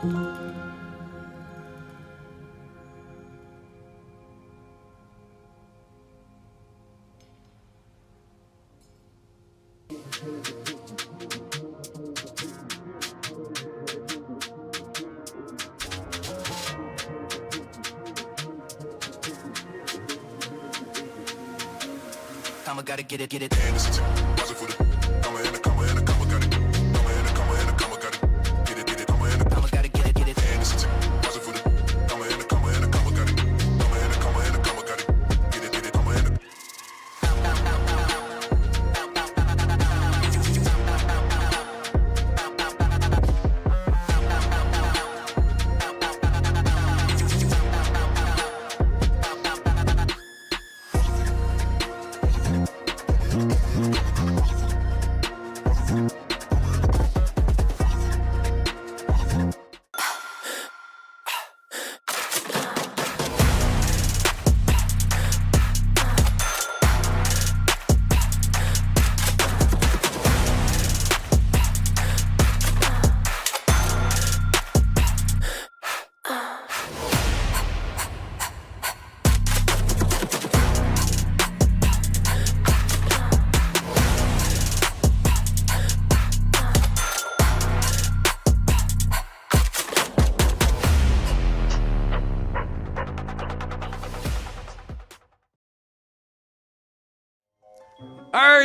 I'ma gotta get it.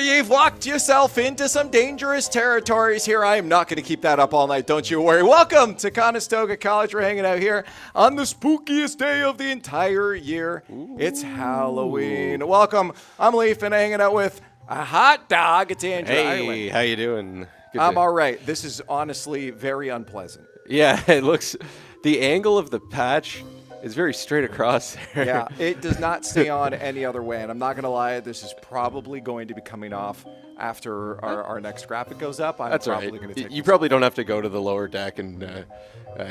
You've walked yourself into some dangerous territories here. I am not going to keep that up all night, don't you worry. Welcome to Conestoga College. We're hanging out here on the spookiest day of the entire year. Ooh. It's Halloween. Welcome. I'm Leaf and hanging out with a hot dog. It's Andrew. Hey, how you doing? I'm all right. This is honestly very unpleasant. Yeah, it looks, the angle of the patch is very straight across there. Yeah, it does not stay on any other way. And I'm not going to lie, this is probably going to be coming off after our next graphic goes up. That's probably right. Going to take you probably don't have to go to the lower deck and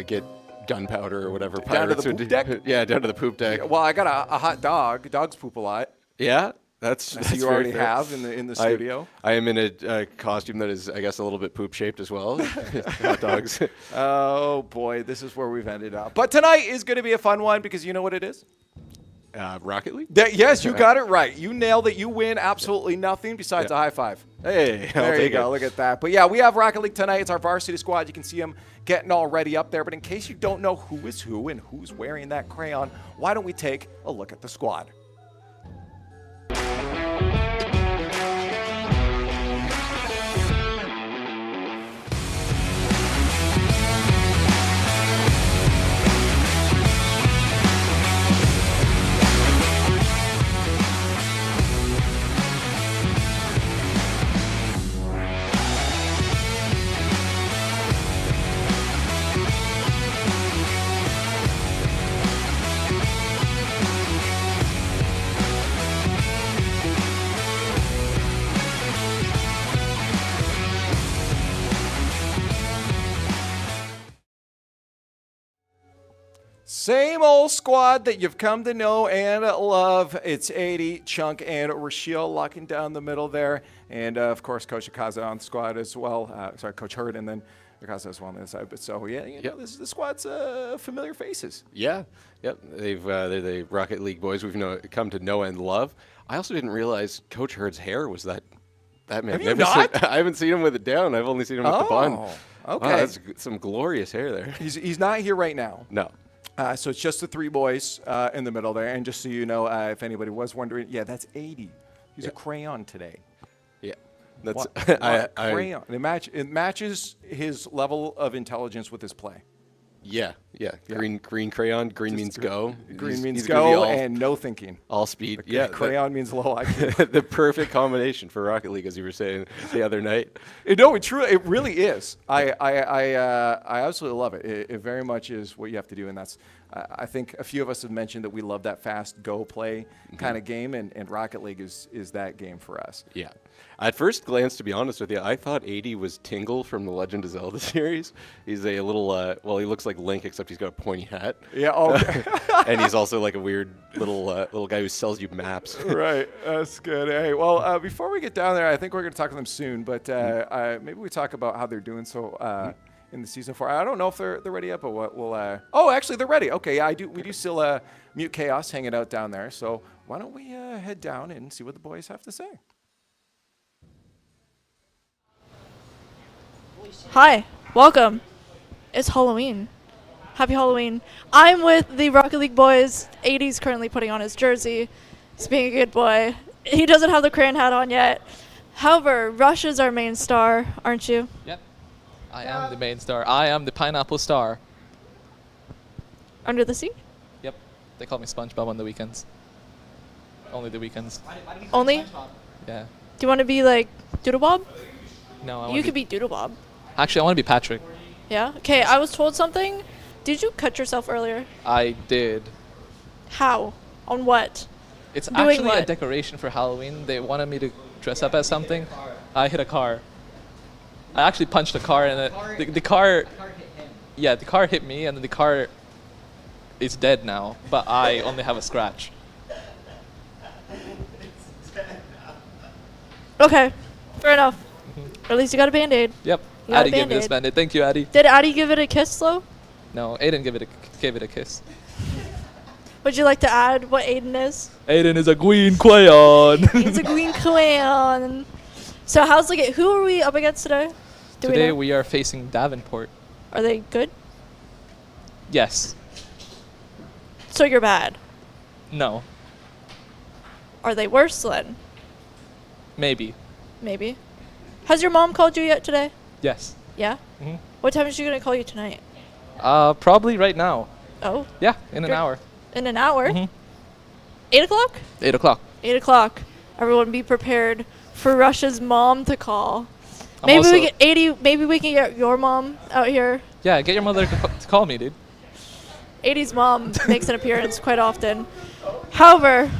get gunpowder or whatever. Down to the poop deck? Yeah, down to the poop deck. Well, I got a hot dog. Dogs poop a lot. Yeah. That's you already have in the studio. I am in a costume that is, I guess, a little bit poop shaped as well. Hot dogs. Oh boy, this is where we've ended up. But tonight is going to be a fun one because you know what it is? Rocket League? Yes, you got it right. You nailed it. You win absolutely nothing besides a high five. Hey, there you go. Look at that. But yeah, we have Rocket League tonight. It's our varsity squad. You can see them getting all ready up there. But in case you don't know who is who and who's wearing that crayon, why don't we take a look at the squad? Same old squad that you've come to know and love. It's 80, Chunk, and Rashiel locking down the middle there. And, of course, Coach Akaza on the squad as well. Sorry, Coach Hurd, and then Akaza as well on the other side. But so, yeah, you know, the squad's familiar faces. Yeah. Yep. They're the Rocket League boys we've come to know and love. I also didn't realize Coach Hurd's hair was that magnificent. Have you not? I haven't seen him with it down. I've only seen him with the bun. Okay. Wow, that's some glorious hair there. He's not here right now. No. So it's just the three boys in the middle there. And just so you know, if anybody was wondering, yeah, that's 80. He's a crayon today. Yeah. That's crayon. It matches his level of intelligence with his play. Yeah. Green crayon. Green means go. Green means go and no thinking. All speed. Crayon means low IQ. The perfect combination for Rocket League, as you were saying the other night. No, it really is. I absolutely love it. It very much is what you have to do, and that's. I think a few of us have mentioned that we love that fast go play kind of game, and Rocket League is that game for us. Yeah. At first glance, to be honest with you, I thought 80 was Tingle from the Legend of Zelda series. He's a little, he looks like Link, except he's got a pointy hat. Yeah, okay. And he's also like a weird little guy who sells you maps. Right, that's good. Hey, well, before we get down there, I think we're going to talk to them soon, but maybe we talk about how they're doing. So in the season 4. I don't know if they're ready yet, but we'll. Oh, actually, they're ready. Okay, yeah, we do still Mute Chaos hanging out down there. So why don't we head down and see what the boys have to say? Hi, welcome. It's Halloween. Happy Halloween. I'm with the Rocket League boys. 80's currently putting on his jersey. He's being a good boy. He doesn't have the crayon hat on yet. However, Rush is our main star, aren't you? Yep. I am the main star. I am the pineapple star. Under the sea? Yep. They call me SpongeBob on the weekends. Only the weekends. Only? Yeah. Do you want to be like Doodlebob? No, You could be Doodlebob. Actually, I want to be Patrick. Yeah? Okay, I was told something. Did you cut yourself earlier? I did. How? On what? It's Doing actually a what? decoration for Halloween. They wanted me to dress up as something. I hit a car. I actually punched a car, and the car. Yeah, the car hit me, and then the car is dead now. But I only have a scratch. Okay, fair enough. Or at least you got a Band-Aid. Yep. You got a Addy gave me this Band-Aid. bandit. Thank you, Addy. Did Addy give it a kiss, though? No, Aiden gave it a kiss. Would you like to add what Aiden is? Aiden is a green crayon. He's a green crayon. So how's the game? Who are we up against today? Today we are facing Davenport. Are they good? Yes. So you're bad. No. Are they worse then? Maybe. Maybe. Has your mom called you yet today? Yes. Yeah? hmm What time is she going to call you tonight? Probably right now. Oh, Yeah, in an Good. hour. in an hour? Mhm. 8 o'clock? 8 o'clock. 8 o'clock. Everyone be prepared for Russia's mom to call. I'm Maybe also- we get 80. Maybe we can get your mom out here. Yeah, get your mother to call me, dude. 80's mom makes an appearance quite often. However,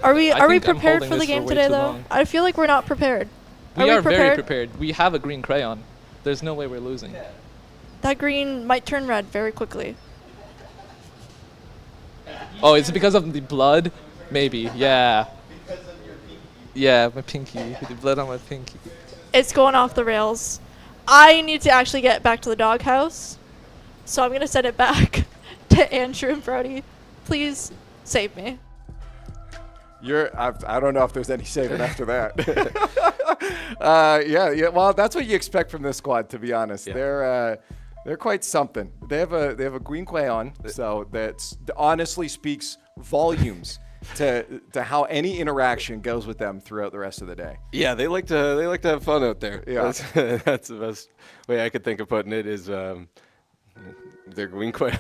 are we I think I'm prepared holding for the this game for way today too though? long. I feel like we're not prepared. We are very prepared? prepared. We have a green crayon. There's no way we're losing. That green might turn red very quickly. Oh, it's because of the blood? Maybe, yeah. Yeah, my pinky. The blood on my pinky. It's going off the rails. I need to actually get back to the doghouse, so I'm gonna send it back to Andrew and Brody. Please save me. I don't know if there's any saving after that. Yeah. Well, that's what you expect from this squad, to be honest. Yeah. They're quite something. They have a green crayon, so that honestly speaks volumes to how any interaction goes with them throughout the rest of the day. Yeah, they like to have fun out there. Yeah. That's the best way I could think of putting it is their green crayon.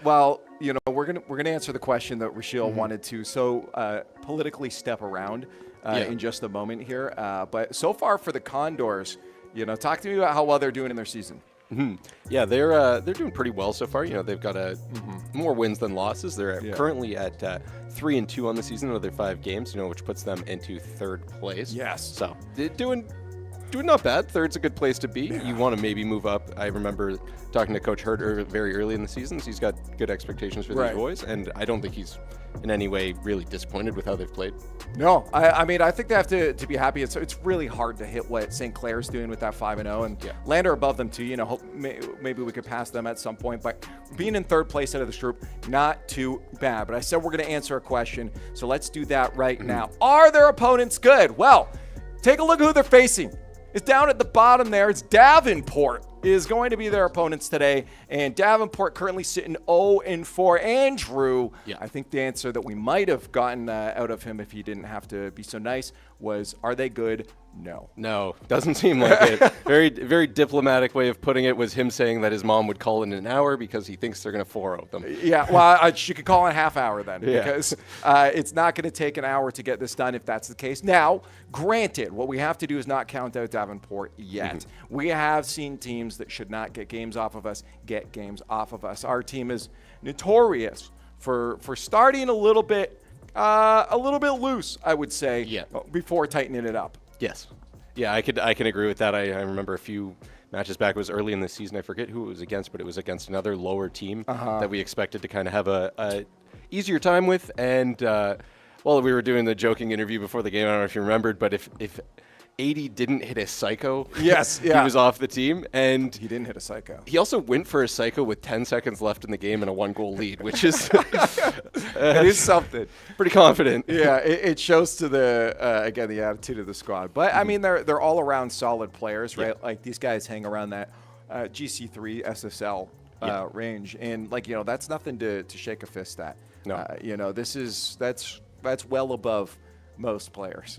Well, we're gonna answer the question that Rachel wanted to politically step around in just a moment here. But so far for the Condors, talk to me about how well they're doing in their season. Yeah, they're doing pretty well so far. They've got more wins than losses. They're currently at 3-2 on the season of their 5 games, which puts them into 3rd place. Yes. So they're doing not bad. 3rd's a good place to be. Yeah. You want to maybe move up. I remember talking to Coach Hurt very early in the season. So he's got good expectations for these boys, and I don't think he's in any way really disappointed with how they've played. No, I mean, I think they have to be happy. It's really hard to hit what St. Clair's doing with that 5-0 and Lander above them too. Maybe we could pass them at some point, but being in 3rd place out of this group, not too bad. But I said we're going to answer a question, so let's do that right now. Are their opponents good? Well, take a look at who they're facing. It's down at the bottom there. It's Davenport is going to be their opponents today, and Davenport currently sitting 0-4. Andrew, I think the answer that we might have gotten out of him if he didn't have to be so nice was, are they good? No, doesn't seem like it. Very, very diplomatic way of putting it was him saying that his mom would call in an hour because he thinks they're going to 4-0 them. Yeah, well, she could call in a half hour then because it's not going to take an hour to get this done if that's the case. Now, granted, what we have to do is not count out Davenport yet. We have seen teams that should not get games off of us get games off of us. Our team is notorious for starting a little bit loose, I would say, before tightening it up. Yes. Yeah, I can agree with that. I remember a few matches back. It was early in the season. I forget who it was against, but it was against another lower team that we expected to kind of have a easier time with. And while we were doing the joking interview before the game, I don't know if you remembered, but if 80 didn't hit a psycho. Yes, He yeah. was off the team, and He didn't hit a psycho. he also went for a psycho with 10 seconds left in the game and a 1-goal lead, which is It is something. pretty confident. Yeah, it shows to the again the attitude of the squad. But I mean, they're all around solid players, right? Like these guys hang around that GC3 SSL range, and like that's nothing to shake a fist at. No. That's well above most players.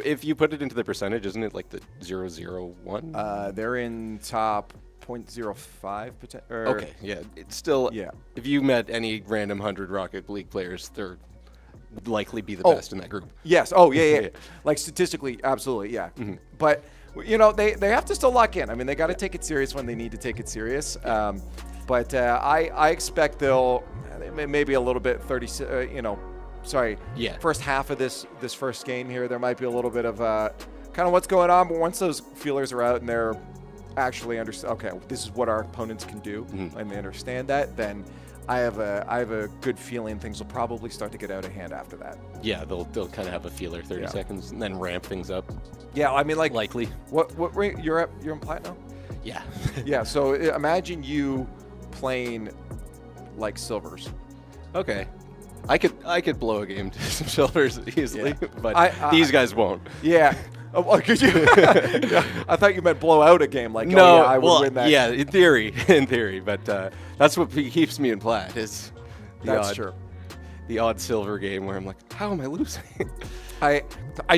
If you put it into the percentage, isn't it like the 0.001? They're in top 0.05 Okay, yeah. It's still, Yeah. if you met any random 100 Rocket League players, they're would likely be the Oh. best in that group. Yes. Oh, yeah. Like statistically, absolutely, yeah. But they have to still lock in. I mean, they got to take it serious when they need to take it serious. But I expect they'll maybe a little bit first half of this first game here, there might be a little bit of kind of what's going on. But once those feelers are out and they're actually understand, okay, this is what our opponents can do, and they understand that, then I have a good feeling things will probably start to get out of hand after that. Yeah, they'll kind of have a feeler 30 seconds and then ramp things up. Yeah, I mean, like Likely. what rank you're in platinum? Yeah. Yeah, so imagine you playing like silvers. Okay. I could blow a game to some silvers easily, but I- these guys won't. Yeah. Oh, well, could you? Yeah, I thought you meant blow out a game. Like, No, I would win that. Yeah, in theory, but that's what keeps me in plat is That's true. the odd silver game where I'm like, how am I losing? I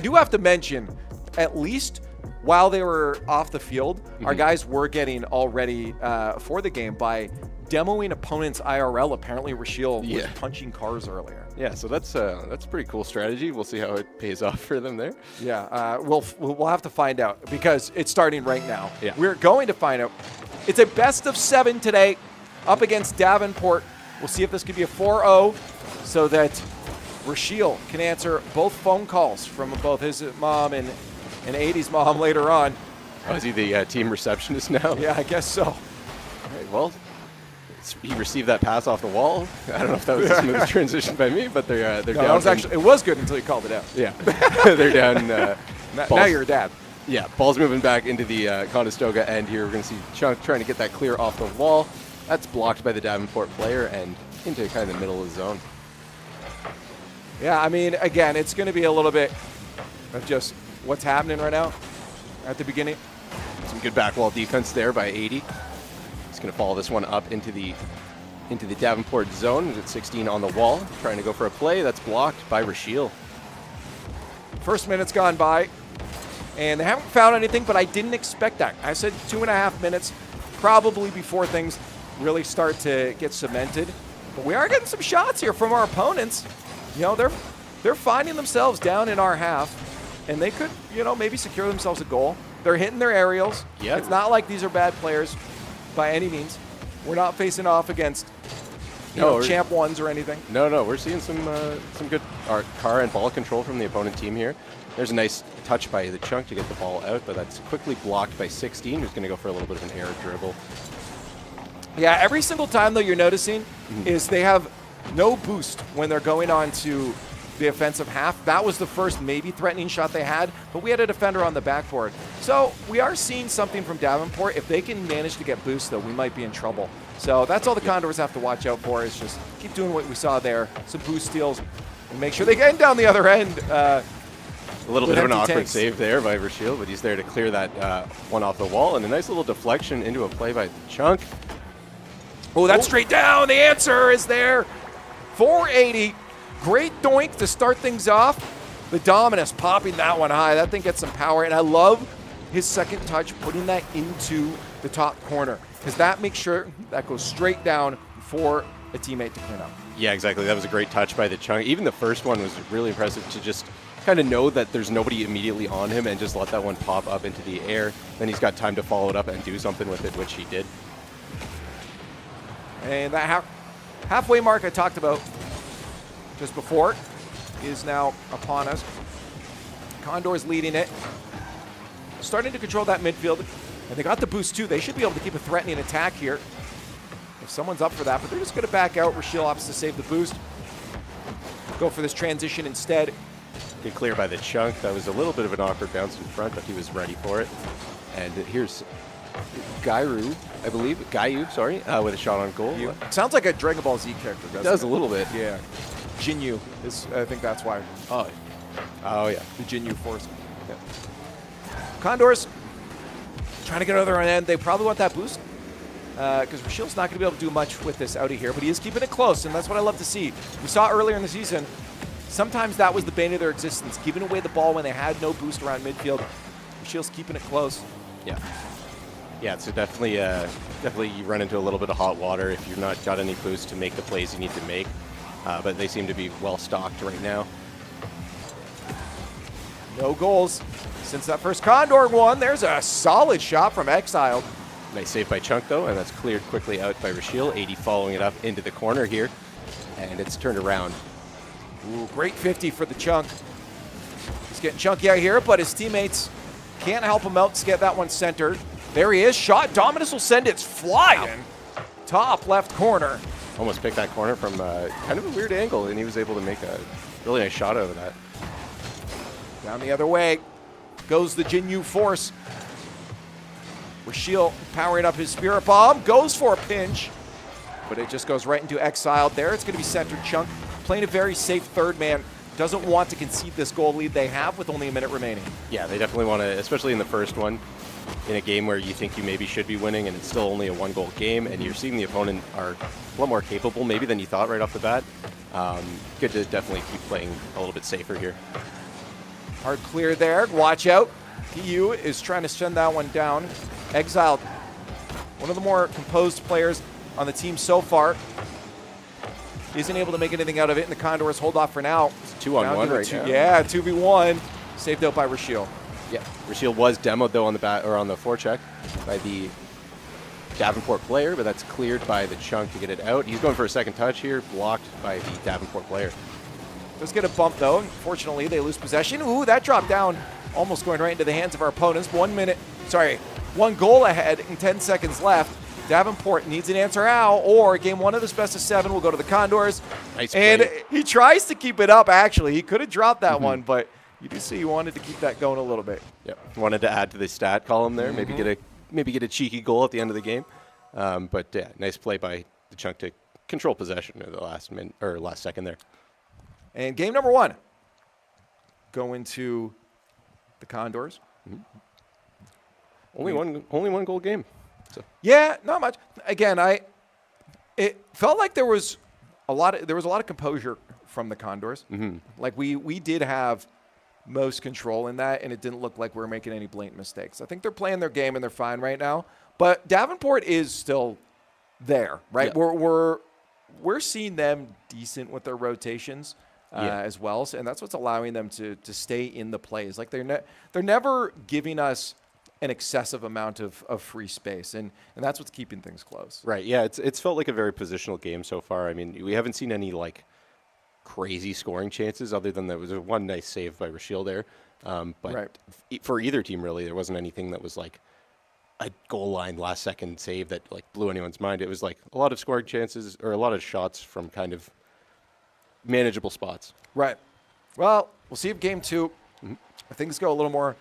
do have to mention, at least while they were off the field, our guys were getting all ready for the game by demoing opponents IRL. Apparently, Rashiel was punching cars earlier. Yeah, so that's a pretty cool strategy. We'll see how it pays off for them there. Yeah, we'll have to find out because it's starting right now. Yeah. We're going to find out. It's a best of 7 today up against Davenport. We'll see if this could be a 4-0 so that Rashiel can answer both phone calls from both his mom and 80's mom later on. Oh, is he the team receptionist now? Yeah, I guess so. All right, well, he received that pass off the wall. I don't know if that was a smooth transition by me, but they're No, down. that was actually, it was good until you called it out. Yeah, they're down. Now you're a dad. Yeah, ball's moving back into the Conestoga end here. We're going to see Chunk trying to get that clear off the wall. That's blocked by the Davenport player and into kind of the middle of the zone. Yeah, I mean, again, it's going to be a little bit of just what's happening right now at the beginning. Some good back wall defense there by 80. He's going to follow this one up into the Davenport zone. He's at 16 on the wall, trying to go for a play. That's blocked by Rashiel. First minute's gone by, and they haven't found anything, but I didn't expect that. I said 2.5 minutes, probably before things really start to get cemented. But we are getting some shots here from our opponents. They're finding themselves down in our half, and they could, maybe secure themselves a goal. They're hitting their aerials. Yeah. It's not like these are bad players by any means. We're not facing off against champ ones or anything. No, we're seeing some good car and ball control from the opponent team here. There's a nice touch by the Chunk to get the ball out, but that's quickly blocked by 16, who's going to go for a little bit of an air dribble. Yeah, every single time, though, you're noticing is they have no boost when they're going on to the offensive half. That was the first maybe threatening shot they had, but we had a defender on the backboard. So we are seeing something from Davenport. If they can manage to get boost, though, we might be in trouble. So that's all the Condors have to watch out for is just keep doing what we saw there, some boost steals, and make sure they get down the other end. A little bit of an awkward tanks. save there by Rashiel, but he's there to clear that one off the wall, and a nice little deflection into a play by Chunk. Oh, that's straight down. The answer is there. 480. Great doink to start things off. The Dominus popping that one high. That thing gets some power, and I love his second touch, putting that into the top corner, because that makes sure that goes straight down for a teammate to clean up. Yeah, exactly. That was a great touch by the Chunk. Even the first one was really impressive to just kind of know that there's nobody immediately on him and just let that one pop up into the air. Then he's got time to follow it up and do something with it, which he did. And that halfway mark I talked about just before is now upon us. Condors leading it. Starting to control that midfield. And they got the boost too. They should be able to keep a threatening attack here if someone's up for that. But they're just going to back out. Rashiel opts to save the boost. Go for this transition instead. Good clear by the Chunk. That was a little bit of an awkward bounce in front, but he was ready for it. And here's Gayu, I believe. Gayu, sorry, with a shot on goal. Sounds like a Dragon Ball Z character, doesn't it? Does a little bit. Yeah. Jinyu is, I think that's why. Oh yeah. The Jinyu Force. Yeah. Condors trying to get another end. They probably want that boost because Rashil's not going to be able to do much with this out of here, but he is keeping it close, and that's what I love to see. We saw earlier in the season, sometimes that was the bane of their existence, giving away the ball when they had no boost around midfield. Rashil's keeping it close. Yeah. Yeah, so definitely you run into a little bit of hot water if you've not got any boost to make the plays you need to make. But they seem to be well stocked right now. No goals since that first Condor one. There's a solid shot from Exiled. Nice save by Chunk though, and that's cleared quickly out by Rashil. 80 following it up into the corner here, and it's turned around. Ooh, great 50 for the Chunk. He's getting chunky out here, but his teammates can't help him out to get that one centered. There he is. Shot. Dominus will send it flying. Top left corner. Almost picked that corner from kind of a weird angle, and he was able to make a really nice shot out of that. Down the other way goes the Jinyu Force. Rashil powering up his Spirit Bomb. Goes for a pinch, but it just goes right into Exiled there. It's going to be centered. Chunk playing a very safe third man. Doesn't want to concede this goal lead they have with only a minute remaining. Yeah, they definitely want to, especially in the first one, in a game where you think you maybe should be winning and it's still only a one-goal game, and you're seeing the opponent are a lot more capable maybe than you thought right off the bat. Good to definitely keep playing a little bit safer here. Hard clear there. Watch out. PU is trying to send that one down. Exiled, one of the more composed players on the team so far, isn't able to make anything out of it, and the Condors hold off for now. It's 2-on-1 right now. Yeah, 2v1. Saved out by Rashil. Yeah, Rashil was demoed though on the on the forecheck by the Davenport player, but that's cleared by the Chunk to get it out. He's going for a second touch here, blocked by the Davenport player. Does get a bump though. Unfortunately, they lose possession. Ooh, that dropped down, almost going right into the hands of our opponents. 1 goal ahead and 10 seconds left. Davenport needs an answer now, or game one of this best of 7 will go to the Condors. Nice and play. He tries to keep it up, actually. He could have dropped that one, but you do see he wanted to keep that going a little bit. Yep. Wanted to add to the stat column there, maybe get a cheeky goal at the end of the game. But yeah, nice play by the Chunk to control possession in the last second there. And game number 1 going to the Condors. Only one goal game. So. Yeah, not much. Again, it felt like there was a lot of composure from the Condors. Like we did have most control in that, and it didn't look like we were making any blatant mistakes. I think they're playing their game and they're fine right now. But Davenport is still there, right? Yeah. We're seeing them decent with their rotations as well, and that's what's allowing them to stay in the plays. Like they're never giving us an excessive amount of free space, and that's what's keeping things close. Right, yeah, it's felt like a very positional game so far. I mean, we haven't seen any, like, crazy scoring chances other than there was one nice save by Rashil there. But for either team, really, there wasn't anything that was, like, a goal line last-second save that, like, blew anyone's mind. It was, like, a lot of scoring chances or a lot of shots from kind of manageable spots. Right. Well, we'll see if game 2, things go a little more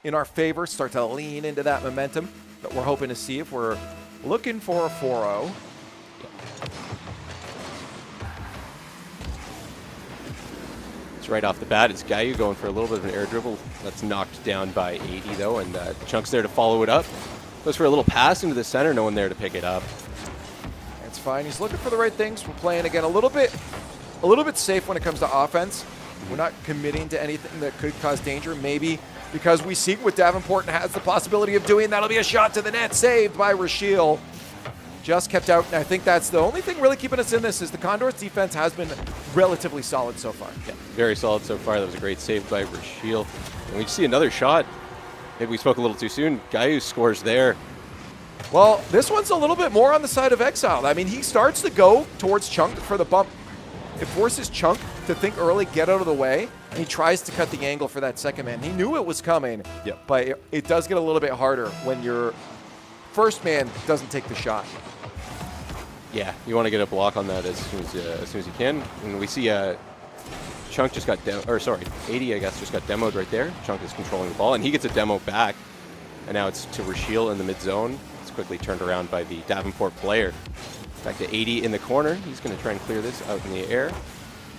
in our favor, start to lean into that momentum that we're hoping to see if we're looking for a 4-0. It's right off the bat. It's Gayu going for a little bit of an air dribble. That's knocked down by 80 though, and Chunk's there to follow it up. Goes for a little pass into the center, no one there to pick it up. That's fine. He's looking for the right things. We're playing again a little bit safe when it comes to offense. We're not committing to anything that could cause danger. Maybe because we see what Davenport has the possibility of doing. That'll be a shot to the net, saved by Rashil. Just kept out, and I think that's the only thing really keeping us in this is the Condors defense has been relatively solid so far. Yeah, very solid so far. That was a great save by Rashil. And we see another shot. Maybe we spoke a little too soon. Gayu scores there. Well, this one's a little bit more on the side of Exile. I mean, he starts to go towards Chunk for the bump. It forces Chunk to think early, get out of the way, and he tries to cut the angle for that second man. He knew it was coming, but it does get a little bit harder when your first man doesn't take the shot. Yeah, you want to get a block on that as soon as you can. And we see Chunk just got 80, I guess, just got demoed right there. Chunk is controlling the ball, and he gets a demo back. And now it's to Rashiel in the mid zone. It's quickly turned around by the Davenport player. Back to 80 in the corner. He's going to try and clear this out in the air.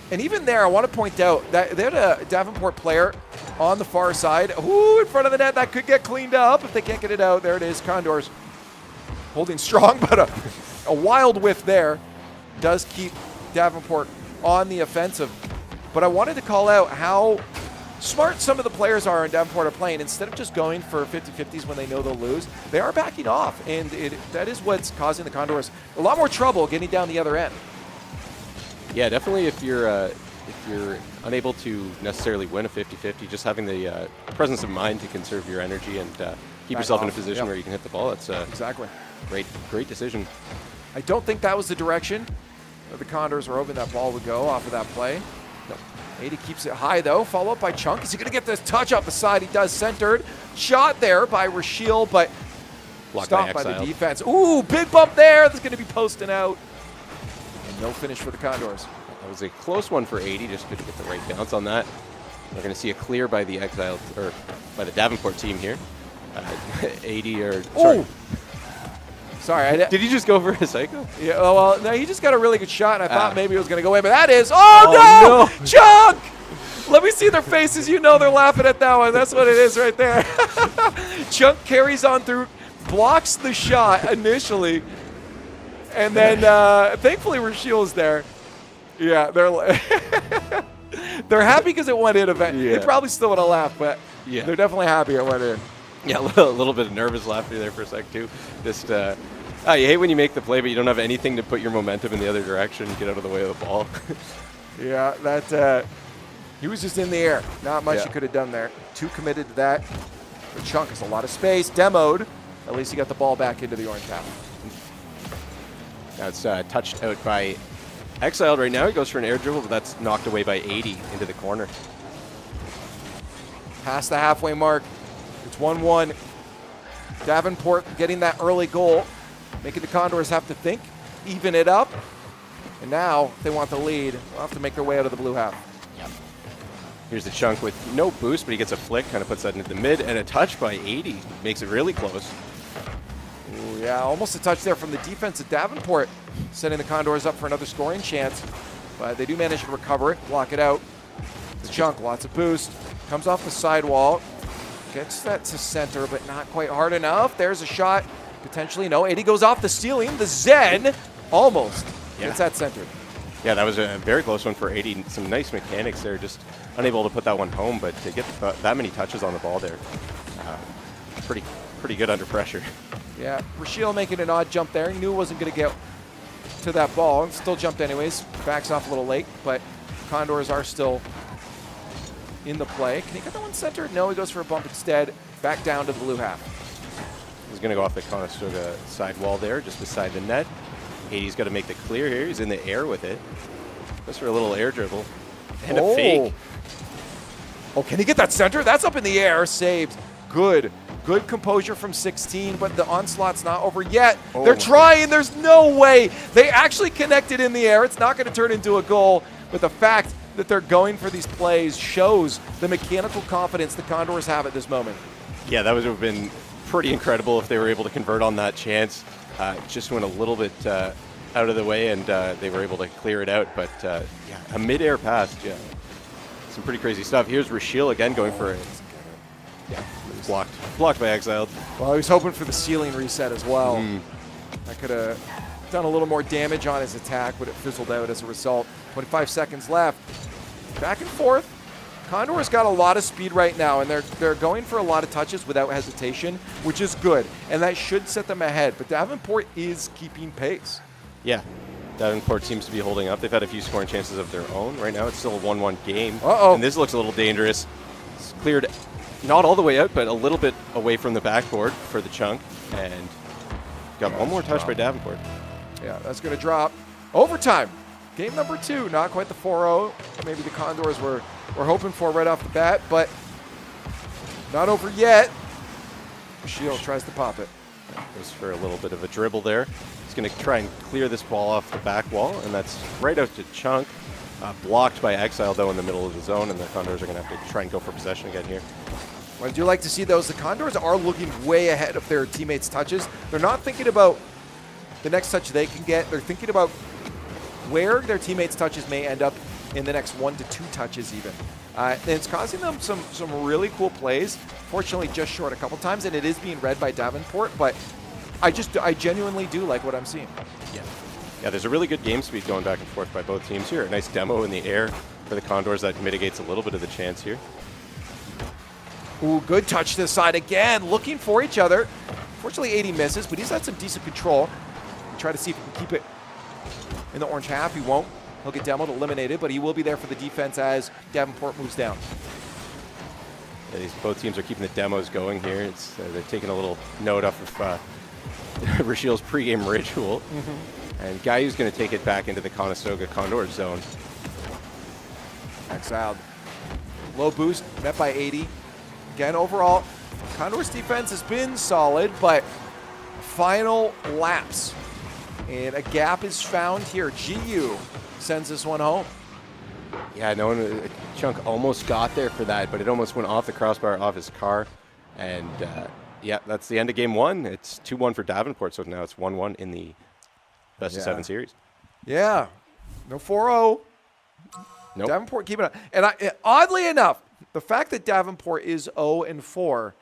And even there, I want to point out that they had a Davenport player on the far side. Ooh, in front of the net. That could get cleaned up if they can't get it out. There it is. Condors holding strong, but a wild whiff there does keep Davenport on the offensive. But I wanted to call out how smart some of the players are in Davenport are playing. Instead of just going for 50-50s when they know they'll lose, they are backing off. And that is what's causing the Condors a lot more trouble getting down the other end. Yeah, definitely if you're unable to necessarily win a 50-50, just having the presence of mind to conserve your energy and keep yourself in a position where you can hit the ball, that's exactly great decision. I don't think that was the direction that the Condors were hoping that ball would go off of that play. No. 80 keeps it high, though. Follow up by Chunk. Is he going to get this touch off the side? He does. Centered. Shot there by Rashiel, but Blocked stopped by the defense. Ooh, big bump there. That's going to be posting out. And no finish for the Condors. That was a close one for 80. Just couldn't get the right bounce on that. We're going to see a clear by the exiled, or by the Davenport team here. 80 or sorry. Ooh. Sorry, did he just go for a cycle? Yeah, oh, well, no, he just got a really good shot, and I thought maybe it was going to go in, but that is, oh no! Chunk! Let me see their faces. You know they're laughing at that one. That's what it is right there. Chunk carries on through, blocks the shot initially, and then thankfully Rashiel's there. Yeah, they're happy because it went in eventually. Yeah. They probably still would have laughed, but Yeah. they're definitely happy it went in. Yeah, a little bit of nervous laughter there for a sec, too. Just, you hate when you make the play, but you don't have anything to put your momentum in the other direction, get out of the way of the ball. Yeah, that he was just in the air. Not much he could have done there. Too committed to that. But Chunk has a lot of space. Demoed. At least he got the ball back into the orange half. Now it's touched out by Exiled right now. He goes for an air dribble, but that's knocked away by 80 into the corner. Past the halfway mark. It's 1-1. Davenport getting that early goal, making the Condors have to think, even it up. And now, if they want the lead, they'll have to make their way out of the blue half. Yep. Here's the Chunk with no boost, but he gets a flick, kind of puts that into the mid, and a touch by 80. Makes it really close. Ooh, yeah, almost a touch there from the defense at Davenport, setting the Condors up for another scoring chance. But they do manage to recover it, block it out. The Chunk, lots of boost, comes off the sidewall. Gets that to center, but not quite hard enough. There's a shot. Potentially, no. 80 goes off the ceiling. The Zen almost gets that centered. Yeah, that was a very close one for 80. Some nice mechanics there. Just unable to put that one home, but to get that many touches on the ball there, pretty good under pressure. Yeah, Rashiel making an odd jump there. He knew he wasn't going to get to that ball. Still jumped anyways. Backs off a little late, but Condors are still in the play. Can he get that one centered? No, he goes for a bump instead. Back down to the blue half. He's going to go off the Conestoga side wall there, just beside the net. 80's got to make the clear here. He's in the air with it. Goes for a little air dribble. And a fake. Oh, can he get that center? That's up in the air. Saved. Good composure from 16, but the onslaught's not over yet. They're trying. There's no way. They actually connected in the air. It's not going to turn into a goal, but the fact that they're going for these plays shows the mechanical confidence the Condors have at this moment. Yeah, that would have been pretty incredible if they were able to convert on that chance. Just went a little bit out of the way, and they were able to clear it out. But yeah, a mid-air pass, yeah, some pretty crazy stuff. Here's Rashiel again going for it. Yeah, blocked by Exiled. Well, he was hoping for the ceiling reset as well. That could have done a little more damage on his attack, but it fizzled out as a result. 25 seconds left. Back and forth. Condor's got a lot of speed right now, and they're going for a lot of touches without hesitation, which is good, and that should set them ahead. But Davenport is keeping pace. Yeah, Davenport seems to be holding up. They've had a few scoring chances of their own. Right now, it's still a 1-1 game. And this looks a little dangerous. It's cleared, not all the way out, but a little bit away from the backboard for the Chunk, and got one more touch by Davenport. Yeah, that's going to drop. Overtime. Game number 2, not quite the 4-0. Maybe the Condors were hoping for right off the bat, but not over yet. Rashiel tries to pop it. Goes for a little bit of a dribble there. He's going to try and clear this ball off the back wall, and that's right out to Chunk. Blocked by Exile, though, in the middle of the zone, and the Condors are going to have to try and go for possession again here. Well, I do like to see those. The Condors are looking way ahead of their teammates' touches. They're not thinking about the next touch they can get. They're thinking about where their teammates' touches may end up in the next 1 to 2 touches even. And it's causing them some really cool plays. Fortunately, just short a couple times, and it is being read by Davenport, but I genuinely do like what I'm seeing. Yeah, there's a really good game speed going back and forth by both teams here. A nice demo in the air for the Condors that mitigates a little bit of the chance here. Ooh, good touch this side again, looking for each other. Fortunately, 80 misses, but he's had some decent control. Try to see if he can keep it in the orange half. He won't. He'll get demoed, eliminated, but he will be there for the defense as Davenport moves down. Yeah, both teams are keeping the demos going here. They're taking a little note off of Rashiel's pregame ritual. And Guyu's going to take it back into the Conestoga Condors zone. Exiled. Low boost, met by 80. Again, overall, Condors defense has been solid, but final lapse. And a gap is found here. GU sends this one home. Yeah, Chunk almost got there for that, but it almost went off the crossbar, off his car. And yeah, that's the end of game 1. It's 2-1 for Davenport, so now it's 1-1 in the best of 7 series. Yeah. No 4-0. Nope. Davenport keeping it. And oddly enough, the fact that Davenport is 0-4,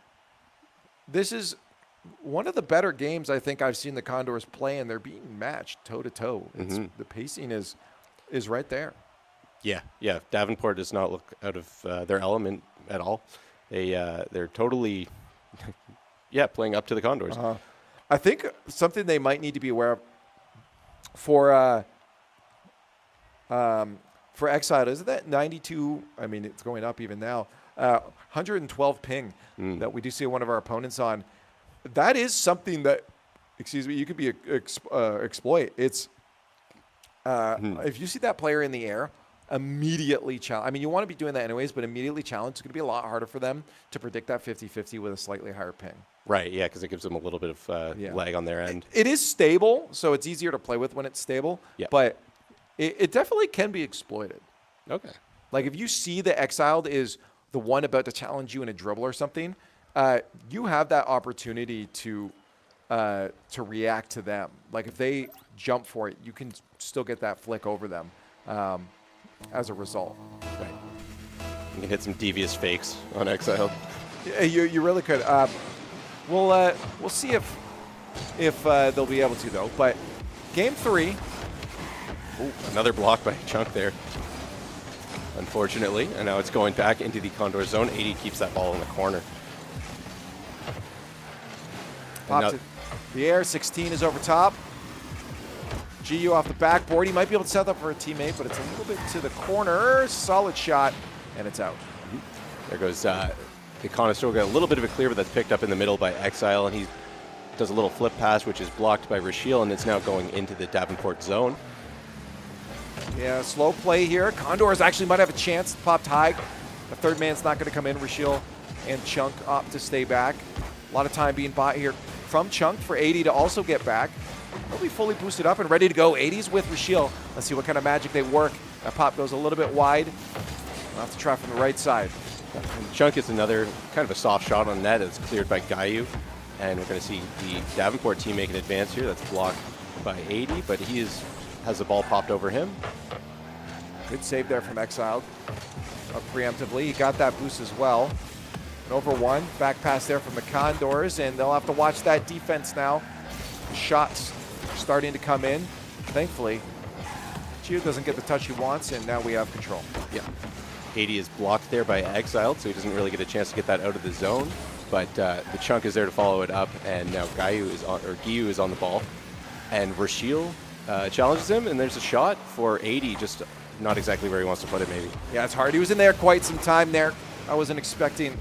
this is one of the better games I think I've seen the Condors play, and they're being matched toe-to-toe. The pacing is right there. Yeah. Davenport does not look out of their element at all. They're totally, playing up to the Condors. I think something they might need to be aware of for Exile is that 92. I mean, it's going up even now. 112 ping that we do see one of our opponents on. That is something that, you could be exploit. It's if you see that player in the air, immediately challenge. I mean, you want to be doing that anyways, but immediately challenge. It's going to be a lot harder for them to predict that 50-50 with a slightly higher ping. Right, yeah, because it gives them a little bit of lag on their end. It is stable, so it's easier to play with when it's stable, but it definitely can be exploited. Okay. Like if you see the Exiled is the one about to challenge you in a dribble or something, you have that opportunity to react to them. Like if they jump for it, you can still get that flick over them as a result. Right. You can hit some devious fakes on Exile. Yeah, you really could. We'll see if they'll be able to though. But game 3. Ooh, another block by Chunk there, unfortunately. And now it's going back into the Condor zone. 80 keeps that ball in the corner. Popped it. The air, 16 is over top. GU off the backboard. He might be able to set up for a teammate, but it's a little bit to the corner. Solid shot, and it's out. There goes the Conestoga. A little bit of a clear, but that's picked up in the middle by Exile, and he does a little flip pass, which is blocked by Rashiel, and it's now going into the Davenport zone. Yeah, slow play here. Condors actually might have a chance. Popped high. The third man's not going to come in. Rashiel and Chunk opt to stay back. A lot of time being bought here from Chunk for 80 to also get back. They'll be fully boosted up and ready to go. 80s with Rashiel. Let's see what kind of magic they work. That pop goes a little bit wide. We'll have to try from the right side. And Chunk is another kind of a soft shot on net. It's cleared by Gayu. And we're going to see the Davenport team make an advance here. That's blocked by 80, but he has the ball popped over him. Good save there from Exiled. Preemptively. He got that boost as well. And over 1. Back pass there from the Condors, and they'll have to watch that defense now. The shots starting to come in. Thankfully, Gio doesn't get the touch he wants, and now we have control. Yeah. 80 is blocked there by Exiled, so he doesn't really get a chance to get that out of the zone. But the Chunk is there to follow it up, and now Giu is on the ball. And Rashiel challenges him, and there's a shot for 80, just not exactly where he wants to put it, maybe. Yeah, it's hard. He was in there quite some time there. I wasn't expecting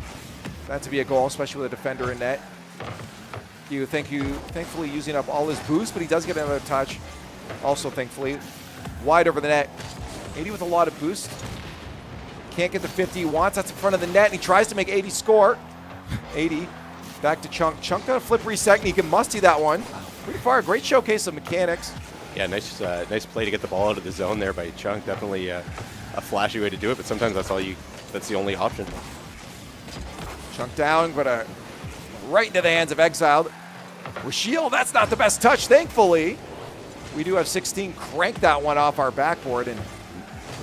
that to be a goal, especially with a defender in net. Giu, thankfully using up all his boost, but he does get another touch. Also, thankfully, wide over the net. 80 with a lot of boost. Can't get the 50 he wants. That's in front of the net, and he tries to make 80 score. 80 back to Chunk. Chunk got a flip reset, and he can musty that one. Pretty far. Great showcase of mechanics. Yeah, nice play to get the ball out of the zone there by Chunk. Definitely a flashy way to do it, but sometimes that's the only option. Chunk down, but right into the hands of Exiled. Rashiel, that's not the best touch, thankfully. We do have 16 crank that one off our backboard and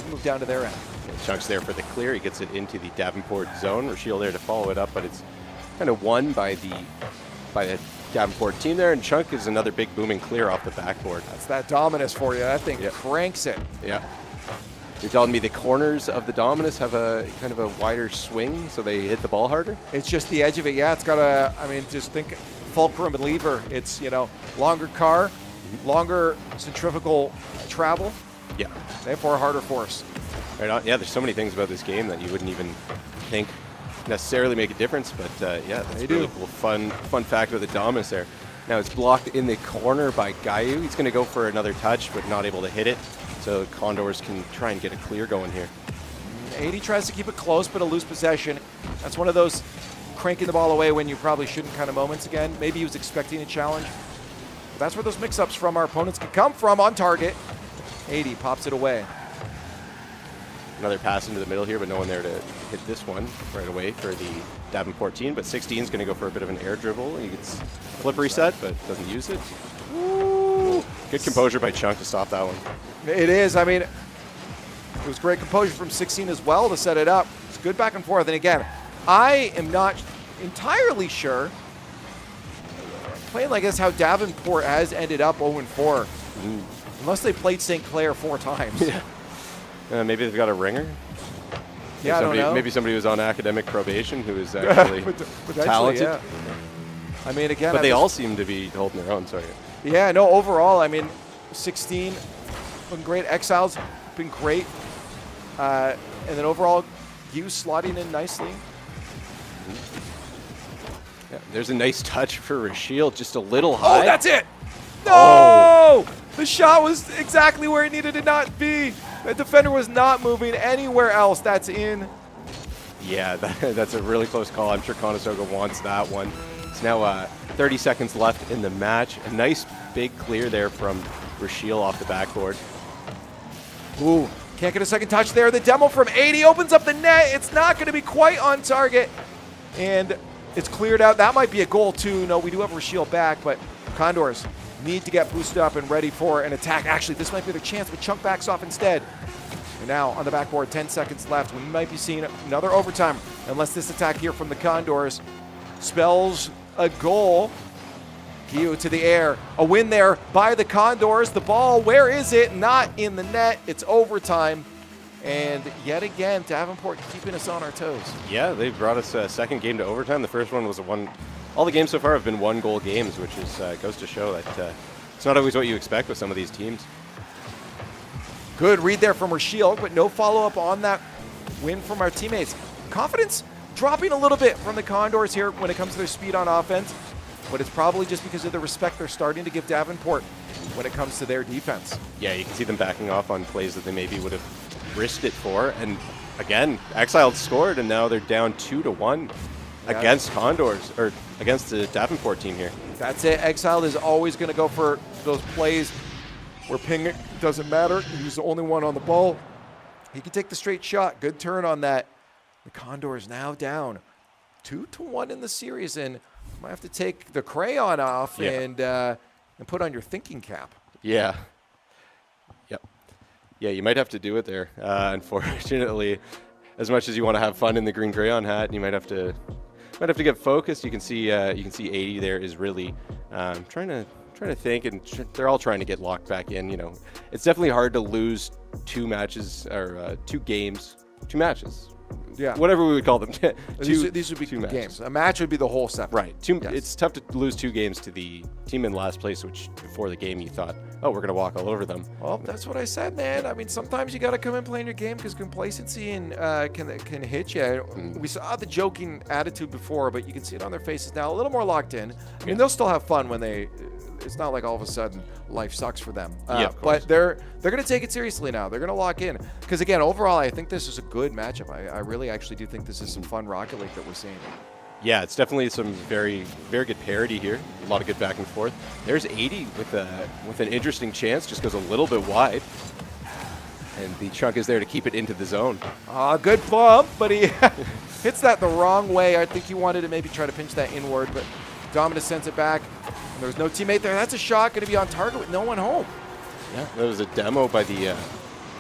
move down to their end. Chunk's there for the clear. He gets it into the Davenport zone. Rashiel there to follow it up, but it's kind of won by the Davenport team there, and Chunk is another big booming clear off the backboard. That's that Dominus for you. That thing cranks it. Yeah. You're telling me the corners of the Dominus have a kind of a wider swing, so they hit the ball harder? It's just the edge of it. Yeah, it's got just think fulcrum and lever. It's, longer car, longer centrifugal travel. Yeah. Therefore, harder force. Right on. Yeah, there's so many things about this game that you wouldn't even think necessarily make a difference, but yeah, that's a really cool, fun fact with the Dominus there. Now it's blocked in the corner by Gayu. He's going to go for another touch, but not able to hit it. So Condors can try and get a clear going here. 80 tries to keep it close, but a loose possession. That's one of those cranking the ball away when you probably shouldn't kind of moments again. Maybe he was expecting a challenge. But that's where those mix-ups from our opponents can come from on target. 80 pops it away. Another pass into the middle here, but no one there to hit this one right away for the Davenport team. But 16 is going to go for a bit of an air dribble. He gets flip reset, but doesn't use it. Ooh. Good composure by Chunk to stop that one. It is. I mean, it was great composure from 16 as well to set it up. It's good back and forth. And again, I am not entirely sure, playing like this, how Davenport has ended up 0-4. Unless they played St. Clair 4 times. Yeah. Maybe they've got a ringer. Yeah, I don't know. Maybe somebody was on academic probation who is actually talented. Yeah. I mean, again, but they all seem to be holding their own. Sorry. Yeah, no, overall, I mean, 16 been great. Exiles been great. And then overall, you slotting in nicely. Yeah, there's a nice touch for Rashiel, just a little high. Oh, that's it! No! The shot was exactly where it needed to not be. The defender was not moving anywhere else. That's in. Yeah, that's a really close call. I'm sure Conestoga wants that one. It's now 30 seconds left in the match. A nice big clear there from Rashiel off the backboard. Ooh, can't get a second touch there. The demo from 80 opens up the net. It's not going to be quite on target. And it's cleared out. That might be a goal too. No, we do have Rashiel back, but Condors need to get boosted up and ready for an attack. Actually, this might be their chance, but Chunk backs off instead. And now on the backboard, 10 seconds left. We might be seeing another overtime unless this attack here from the Condors spells a goal. Gio to the air. A win there by the Condors. The ball, where is it? Not in the net. It's overtime. And yet again, Davenport keeping us on our toes. Yeah, they brought us a second game to overtime. The first one was a one. All the games so far have been 1-goal games, which is goes to show that it's not always what you expect with some of these teams. Good read there from Rashiel, but no follow-up on that win from our teammates. Confidence dropping a little bit from the Condors here when it comes to their speed on offense, but it's probably just because of the respect they're starting to give Davenport when it comes to their defense. Yeah, you can see them backing off on plays that they maybe would have risked it for. And again, Exiled scored, and now they're down 2-1 against Condors, or against the Davenport team here. That's it. Exiled is always going to go for those plays where ping doesn't matter. He's the only one on the ball. He can take the straight shot. Good turn on that. The Condors now down 2-1 in the series, and might have to take the crayon off and put on your thinking cap. Yeah. Yep. Yeah, you might have to do it there. Unfortunately, as much as you want to have fun in the green crayon hat, you might have to get focused. You can see 80 there is really trying to think, and they're all trying to get locked back in. You know, it's definitely hard to lose two matches. Yeah. Whatever we would call them. These would be two games. A match would be the whole set. Right. It's tough to lose 2 games to the team in last place, which before the game you thought, oh, we're going to walk all over them. Well, that's what I said, man. I mean, sometimes you got to come and play in your game because complacency and can hit you. We saw the joking attitude before, but you can see it on their faces now, a little more locked in. I mean, they'll still have fun when it's not like all of a sudden life sucks for them. But they're going to take it seriously now. They're going to lock in. Because, again, overall, I think this is a good matchup. I really actually do think this is some fun Rocket League that we're seeing. Yeah, it's definitely some very good parity here. A lot of good back and forth. There's 80 with an interesting chance, just goes a little bit wide. And the chunk is there to keep it into the zone. Good bump, but he hits that the wrong way. I think he wanted to maybe try to pinch that inward, but Dominus sends it back. There's no teammate there. That's a shot going to be on target with no one home. Yeah, that was a demo by the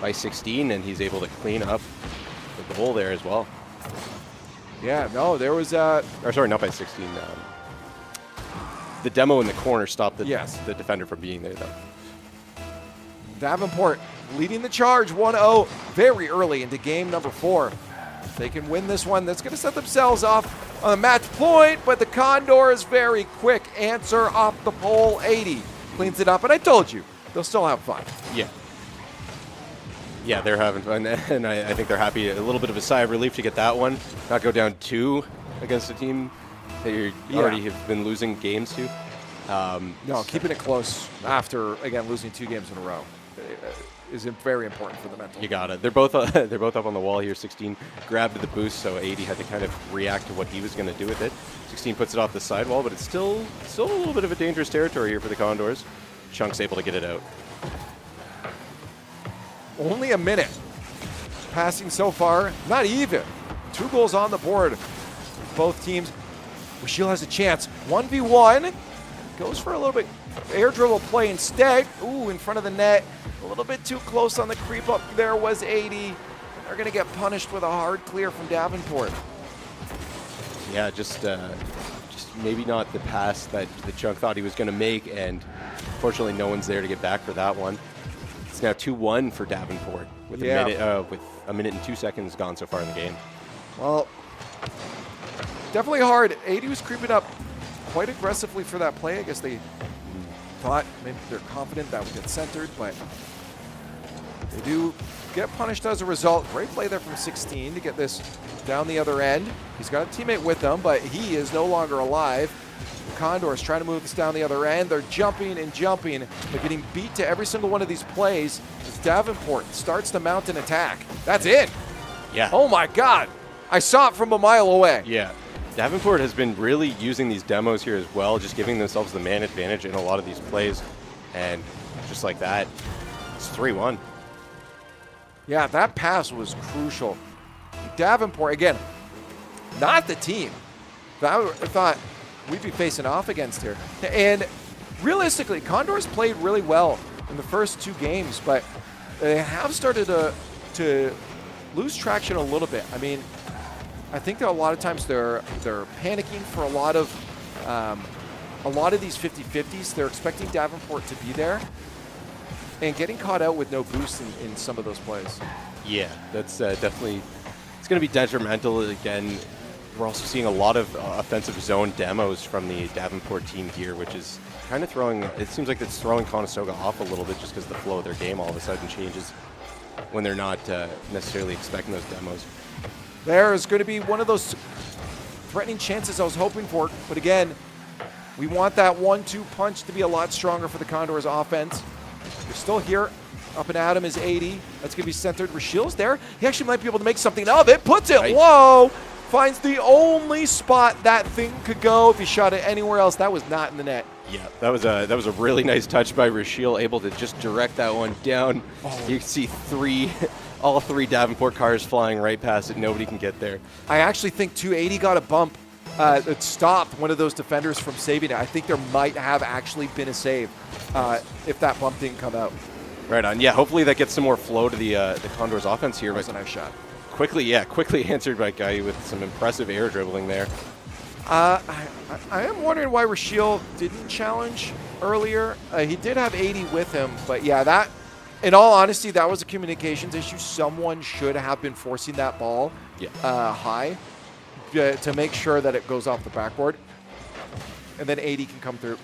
by 16, and he's able to clean up the goal there as well. Yeah, no, there was or sorry, not by 16. The demo in the corner stopped the defender from being there, though. Davenport leading the charge 1-0 very early into game number 4. If they can win this one, that's going to set themselves off on a match point, but the Condors very quick answer off the pole. 80 cleans it up, and I told you, they'll still have fun. Yeah. Yeah, they're having fun, and I think they're happy. A little bit of a sigh of relief to get that one, not go down 2 against a team that you already have been losing games to. No, keeping it close after, again, losing 2 games in a row is very important for the mental. You got it. They're both up on the wall here. 16 grabbed the boost, so 80 had to kind of react to what he was going to do with it. 16 puts it off the sidewall, but it's still a little bit of a dangerous territory here for the Condors. Chunk's able to get it out. Only a minute passing so far, not even. 2 goals on the board. Both teams. Rashiel has a chance. 1v1. Goes for a little bit air dribble play instead. Ooh, in front of the net. A little bit too close on the creep up there was 80. They're going to get punished with a hard clear from Davenport. Yeah, just maybe not the pass that the Chunk thought he was going to make, and fortunately no one's there to get back for that one. It's now 2-1 for Davenport with a minute and 2 seconds gone so far in the game. Well, definitely hard. 80 was creeping up quite aggressively for that play. I guess they thought maybe they're confident that would get centered, but they do get punished as a result. Great play there from 16 to get this down the other end. He's got a teammate with him, but he is no longer alive. The Condors trying to move this down the other end. They're jumping and jumping. They're getting beat to every single one of these plays as Davenport starts to mount an attack. That's it. Yeah. Oh my God. I saw it from a mile away. Yeah. Davenport has been really using these demos here as well, just giving themselves the man advantage in a lot of these plays. And just like that, it's 3-1. Yeah, that pass was crucial. Davenport, again, not the team that I thought we'd be facing off against here. And realistically, Condors played really well in the first 2 games, but they have started to lose traction a little bit. I mean, I think that a lot of times they're panicking for a lot of these 50-50s. They're expecting Davenport to be there and getting caught out with no boost in some of those plays. Yeah, that's definitely, it's going to be detrimental. Again, we're also seeing a lot of offensive zone demos from the Davenport team here, which is kind of it seems like it's throwing Conestoga off a little bit just because the flow of their game all of a sudden changes when they're not necessarily expecting those demos. There's going to be one of those threatening chances I was hoping for, but again, we want that 1-2 punch to be a lot stronger for the Condors offense. They're still here. Up and at him is 80. That's going to be centered. Rashiel's there. He actually might be able to make something of it. Puts it low. Finds the only spot that thing could go. If he shot it anywhere else, that was not in the net. Yeah, that was a really nice touch by Rashiel, able to just direct that one down. Oh. You can see all 3 Davenport cars flying right past it. Nobody can get there. I actually think 280 got a bump. It stopped one of those defenders from saving it. I think there might have actually been a save if that bump didn't come out. Right on. Yeah, hopefully that gets some more flow to the Condors offense here. That was a nice shot. Quickly answered by Guy with some impressive air dribbling there. I am wondering why Rashiel didn't challenge earlier. He did have 80 with him, but yeah, that, in all honesty, that was a communications issue. Someone should have been forcing that ball high to make sure that it goes off the backboard, and then 80 can come through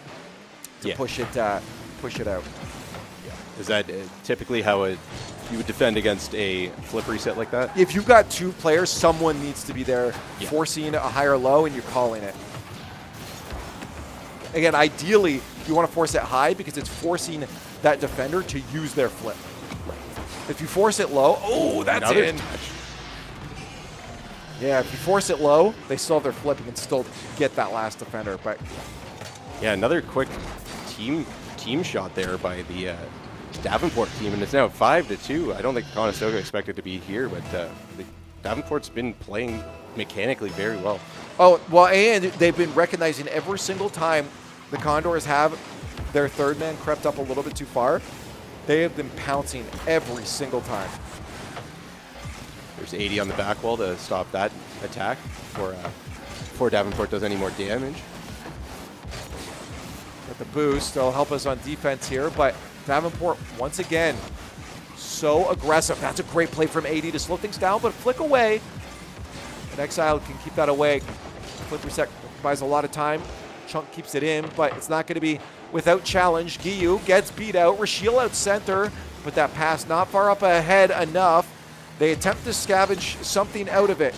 to push it out. Is that typically how you would defend against a flip reset like that? If you've got 2 players, someone needs to be there forcing a high or low, and you're calling it. Again, ideally, you want to force it high because it's forcing that defender to use their flip. If you force it low, oh, that's in. Yeah, if you force it low, they still have their flip and can still get that last defender. But Yeah, another quick team shot there by the Davenport team, and it's now 5-2. I don't think Conestoga expected to be here, but Davenport's been playing mechanically very well. oh, well, and they've been recognizing every single time the Condors have their third man crept up a little bit too far. They have been pouncing every single time. There's 80 on the back wall to stop that attack before Davenport does any more damage. Got the boost. They'll help us on defense here, but Davenport, once again, so aggressive. That's a great play from 80 to slow things down, but flick away. And Exile can keep that away. Flip reset buys a lot of time. Chunk keeps it in, but it's not going to be without challenge. Giyu gets beat out. Rashiel out center, but that pass not far up ahead enough. They attempt to scavenge something out of it,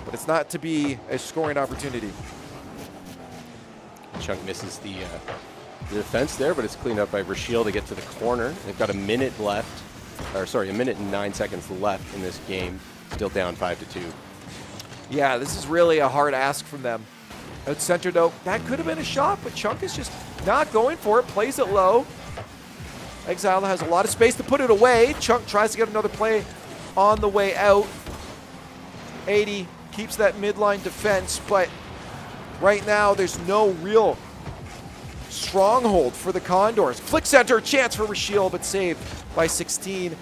but it's not to be a scoring opportunity. Chunk misses the defense there, but it's cleaned up by Rashiel to get to the corner. They've got a minute left, or sorry, a minute and 9 seconds left in this game. Still down 5-2. Yeah, this is really a hard ask from them. Out center, though, that could have been a shot, but Chunk is just not going for it, plays it low. Exile has a lot of space to put it away. Chunk tries to get another play on the way out. 80 keeps that midline defense, but right now there's no real stronghold for the Condors. Flick center, chance for Rashiel, but saved by 16.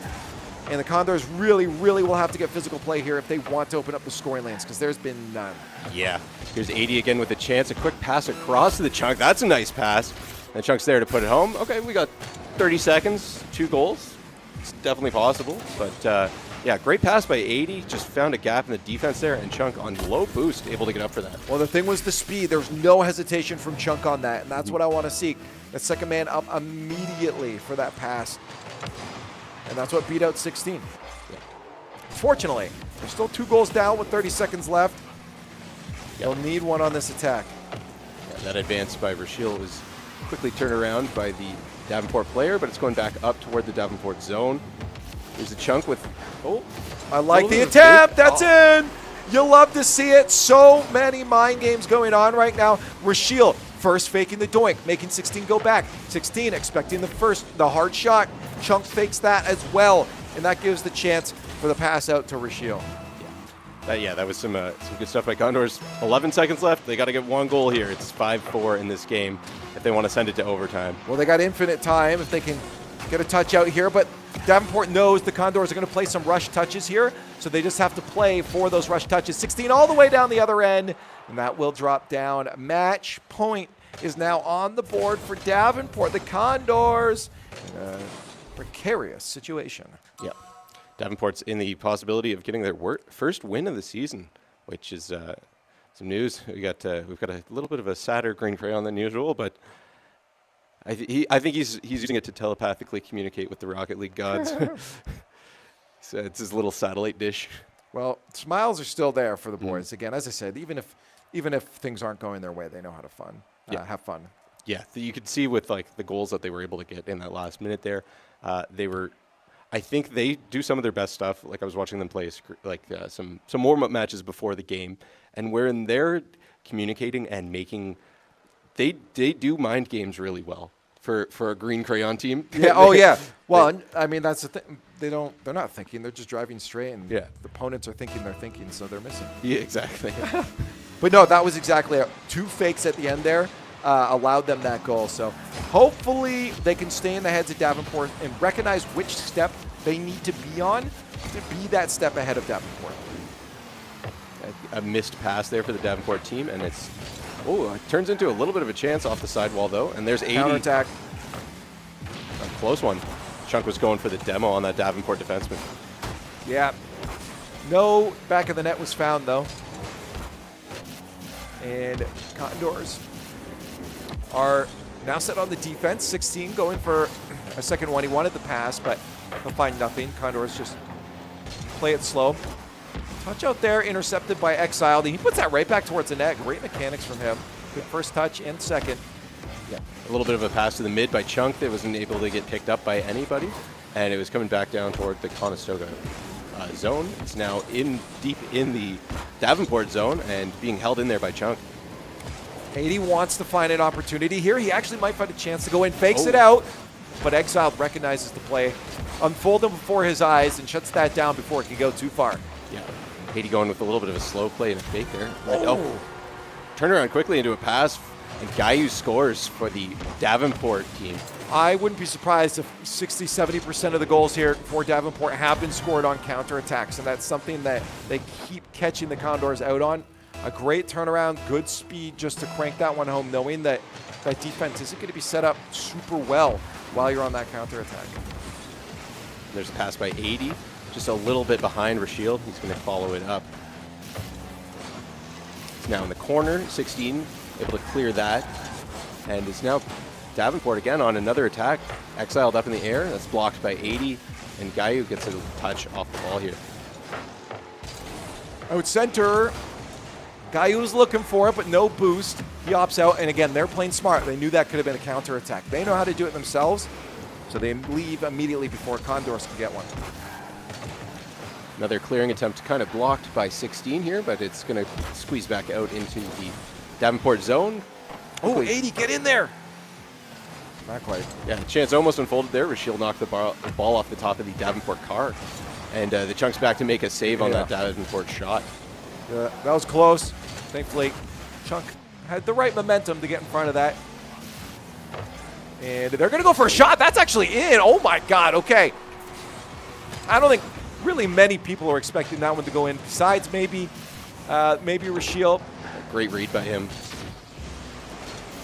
And the Condors really, really will have to get physical play here if they want to open up the scoring lanes, because there's been none. Yeah, here's 80 again with a chance. A quick pass across to the Chunk. That's a nice pass. And Chunk's there to put it home. Okay, we got 30 seconds, 2 goals. It's definitely possible. But yeah, great pass by 80. Just found a gap in the defense there, and Chunk on low boost, able to get up for that. Well, the thing was the speed. There was no hesitation from Chunk on that, and that's what I want to see. The second man up immediately for that pass. And that's what beat out 16. Yeah. Fortunately, they're still 2 goals down with 30 seconds left. They'll need one on this attack. Yeah, that advance by Rashiel was quickly turned around by the Davenport player, but it's going back up toward the Davenport zone. There's a Chunk with, I like the attempt. That's in. You'll love to see it. So many mind games going on right now. Rashiel first faking the doink, making 16 go back. 16 expecting the hard shot. Chunk fakes that as well, and that gives the chance for the pass out to Rashiel. Yeah, that was some good stuff by Condors. 11 seconds left. They got to get 1 goal here. It's 5-4 in this game if they want to send it to overtime. Well, they got infinite time if they can get a touch out here, but Davenport knows the Condors are going to play some rush touches here, so they just have to play for those rush touches. 16 all the way down the other end, and that will drop down. Match point is now on the board for Davenport. The Condors in a precarious situation. Yeah. Davenport's in the possibility of getting their first win of the season, which is some news. We've got a little bit of a sadder green crayon than usual, but I think he's using it to telepathically communicate with the Rocket League gods. So it's his little satellite dish. Well, smiles are still there for the boys. Again, as I said, even if things aren't going their way, they know how to have fun. Yeah, you could see with like the goals that they were able to get in that last minute there, I think they do some of their best stuff. Like I was watching them play some warm-up matches before the game, and wherein they're communicating and making, they do mind games really well for a green crayon team. Yeah. Oh yeah. Well, I mean that's the thing. They're not thinking. They're just driving straight, and the opponents are thinking they're thinking, so they're missing. Yeah, exactly. But no, that was exactly it. 2 fakes at the end there. Allowed them that goal. So hopefully they can stay in the heads of Davenport and recognize which step they need to be on to be that step ahead of Davenport. A missed pass there for the Davenport team, and it turns into a little bit of a chance off the sidewall though, and there's 80. Counterattack. A close one. Chunk was going for the demo on that Davenport defenseman. Yeah. No back of the net was found though. And Condors are now set on the defense. 16 going for a second one. He wanted the pass, but he'll find nothing. Condors just play it slow. Touch out there, intercepted by Exiled. He puts that right back towards the net. Great mechanics from him. Good first touch and second. Yeah, a little bit of a pass to the mid by Chunk that wasn't able to get picked up by anybody, and it was coming back down toward the Conestoga zone. It's now deep in the Davenport zone and being held in there by Chunk. 80 wants to find an opportunity here. He actually might find a chance to go in, fakes it out, but Exiled recognizes the play, unfolding before his eyes, and shuts that down before it can go too far. Yeah, 80 going with a little bit of a slow play and a fake there. Turn around quickly into a pass, and Gayu scores for the Davenport team. I wouldn't be surprised if 60-70% of the goals here for Davenport have been scored on counterattacks, and that's something that they keep catching the Condors out on. A great turnaround, good speed just to crank that one home, knowing that that defense isn't going to be set up super well while you're on that counterattack. There's a pass by 80, just a little bit behind Rashiel. He's going to follow it up. It's now in the corner, 16, able to clear that. And it's now Davenport again on another attack. Exiled up in the air, that's blocked by 80, and Gayu gets a touch off the ball here. Out center, Gayu was looking for it, but no boost. He opts out, and again, they're playing smart. They knew that could have been a counterattack. They know how to do it themselves, so they leave immediately before Condors can get one. Another clearing attempt kind of blocked by 16 here, but it's going to squeeze back out into the Davenport zone. Oh, 80, get in there! Not quite. Yeah, the chance almost unfolded there. Rashiel knocked the ball off the top of the Davenport car. And the Chunk's back to make a save on that Davenport shot. That was close. Thankfully, Chunk had the right momentum to get in front of that. And they're going to go for a shot. That's actually in. Oh, my God. Okay. I don't think really many people are expecting that one to go in, besides maybe Rashiel. Great read by him.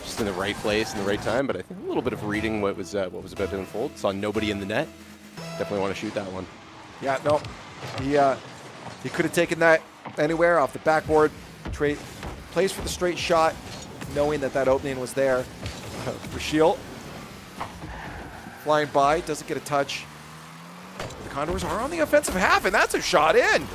Just in the right place in the right time, but I think a little bit of reading what was about to unfold. Saw nobody in the net. Definitely want to shoot that one. Yeah, no. He could have taken that anywhere off the backboard. Plays for the straight shot, knowing that opening was there. Rashiel flying by, doesn't get a touch. The Condors are on the offensive half, and that's a shot in.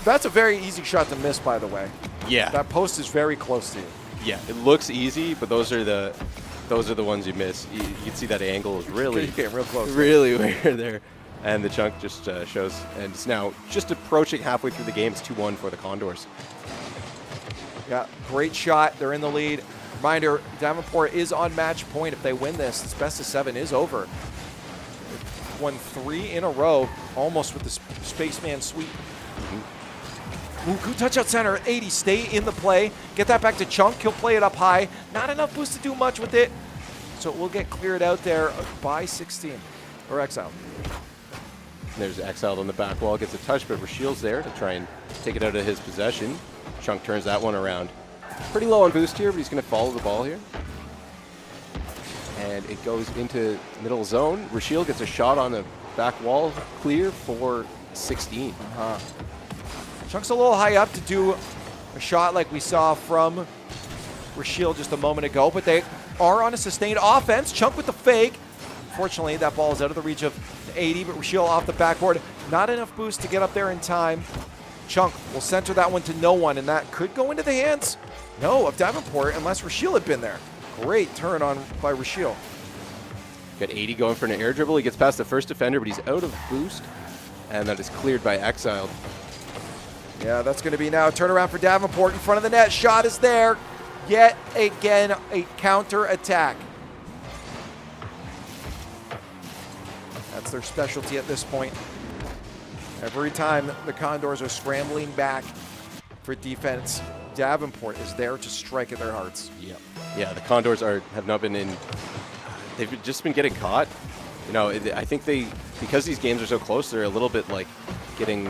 That's a very easy shot to miss, by the way. Yeah. That post is very close to you. Yeah, it looks easy, but those are the ones you miss. You can see that angle is really getting real close. Really weird there. And the Chunk just shows, and it's now just approaching halfway through the game. It's 2-1 for the Condors. Yeah, great shot. They're in the lead. Reminder, Davenport is on match point. If they win this best of 7 is over. They've won 3 in a row, almost with the Spaceman sweep. Ooh, good touch out center. 80, stay in the play. Get that back to Chunk. He'll play it up high. Not enough boost to do much with it. So it will get cleared out there by 16, or Exile. There's Exiled on the back wall, gets a touch, but Rashiel's there to try and take it out of his possession. Chunk turns that one around. Pretty low on boost here, but he's going to follow the ball here. And it goes into middle zone. Rashiel gets a shot on the back wall, clear for 16. Chunk's a little high up to do a shot like we saw from Rashiel just a moment ago, but they are on a sustained offense. Chunk with the fake. Fortunately, that ball is out of the reach of 80, but Rashiel off the backboard. Not enough boost to get up there in time. Chunk will center that one to no one, and that could go into the hands, of Davenport, unless Rashiel had been there. Great turn on by Rashiel. Got 80 going for an air dribble. He gets past the first defender, but he's out of boost, and that is cleared by Exiled. Yeah, that's going to be now a turnaround for Davenport in front of the net. Shot is there. Yet again, a counter attack. That's their specialty at this point. Every time the Condors are scrambling back for defense, Davenport is there to strike at their hearts. Yeah, the Condors have not been in. They've just been getting caught. I think because these games are so close, they're a little bit like getting.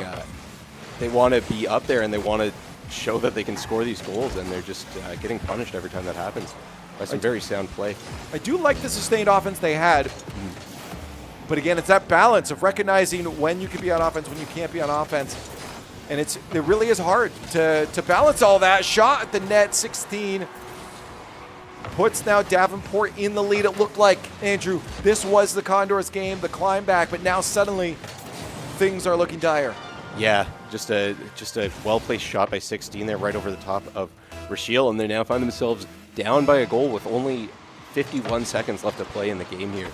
They want to be up there and they want to show that they can score these goals, and they're just getting punished every time that happens by some very sound play. I do like the sustained offense they had. But again, it's that balance of recognizing when you can be on offense, when you can't be on offense. And it really is hard to balance all that. Shot at the net, 16. Puts now Davenport in the lead. It looked like, Andrew, this was the Condors game, the climb back, but now suddenly things are looking dire. Yeah, just a well-placed shot by 16 there right over the top of Rashiel, and they now find themselves down by a goal with only 51 seconds left to play in the game here.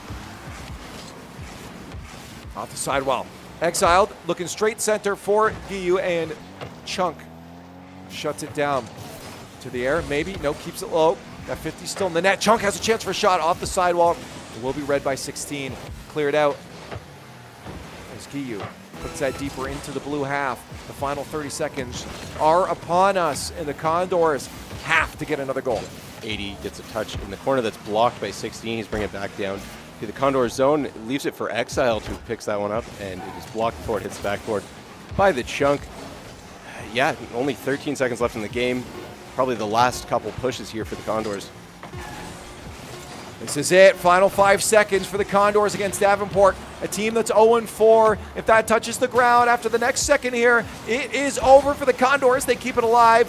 Off the sidewall. Exiled, looking straight center for Giyu, and Chunk shuts it down to the air. Maybe, no, keeps it low. Got 50 still in the net. Chunk has a chance for a shot off the sidewalk. It will be read by 16. Cleared out. As Giyu puts that deeper into the blue half. The final 30 seconds are upon us, and the Condors have to get another goal. 80 gets a touch in the corner that's blocked by 16. He's bringing it back down to the Condors zone. Leaves it for Exiled, who picks that one up, and it is blocked before it hits the backboard by the Chunk. Yeah, only 13 seconds left in the game. Probably the last couple pushes here for the Condors. This is it. Final 5 seconds for the Condors against Davenport, a team that's 0-4. If that touches the ground after the next second here, it is over for the Condors. They keep it alive.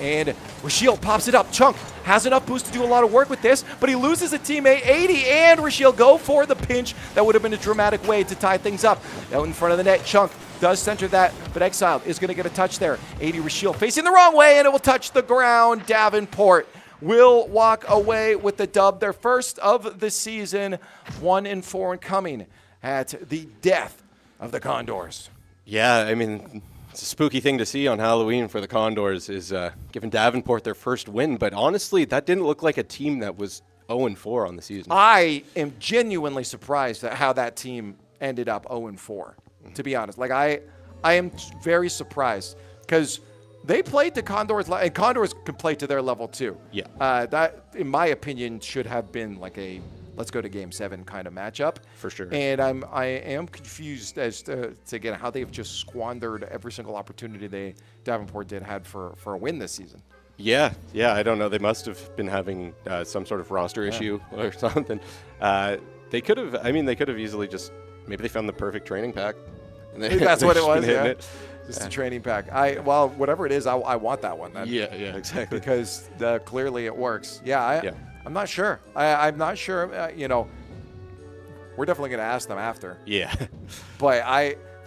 And Rashiel pops it up. Chunk has enough boost to do a lot of work with this, but he loses a teammate. 80 and Rashiel go for the pinch. That would have been a dramatic way to tie things up. Out in front of the net, Chunk does center that, but Exiled is going to get a touch there. 80 Rashiel facing the wrong way, and it will touch the ground. Davenport will walk away with the dub, their first of the season, 1-4 and coming at the death of the Condors. Yeah, I mean, it's a spooky thing to see on Halloween for the Condors is giving Davenport their first win, but honestly, that didn't look like a team that was 0-4 on the season. I am genuinely surprised at how that team ended up 0-4, to be honest. Like, I am very surprised because they played the Condors, and Condors could play to their level too. Yeah. That, in my opinion, should have been like a let's go to Game 7 kind of matchup. For sure. And I am confused as to again how they've just squandered every single opportunity Davenport had for a win this season. Yeah, I don't know. They must have been having some sort of roster issue or something. They could have easily just, maybe they found the perfect training pack. And That's what it was, yeah. It. Just a training pack. Well, whatever it is, I want that one. Yeah, exactly. Because clearly it works. I'm not sure. I'm not sure. We're definitely going to ask them after. Yeah. But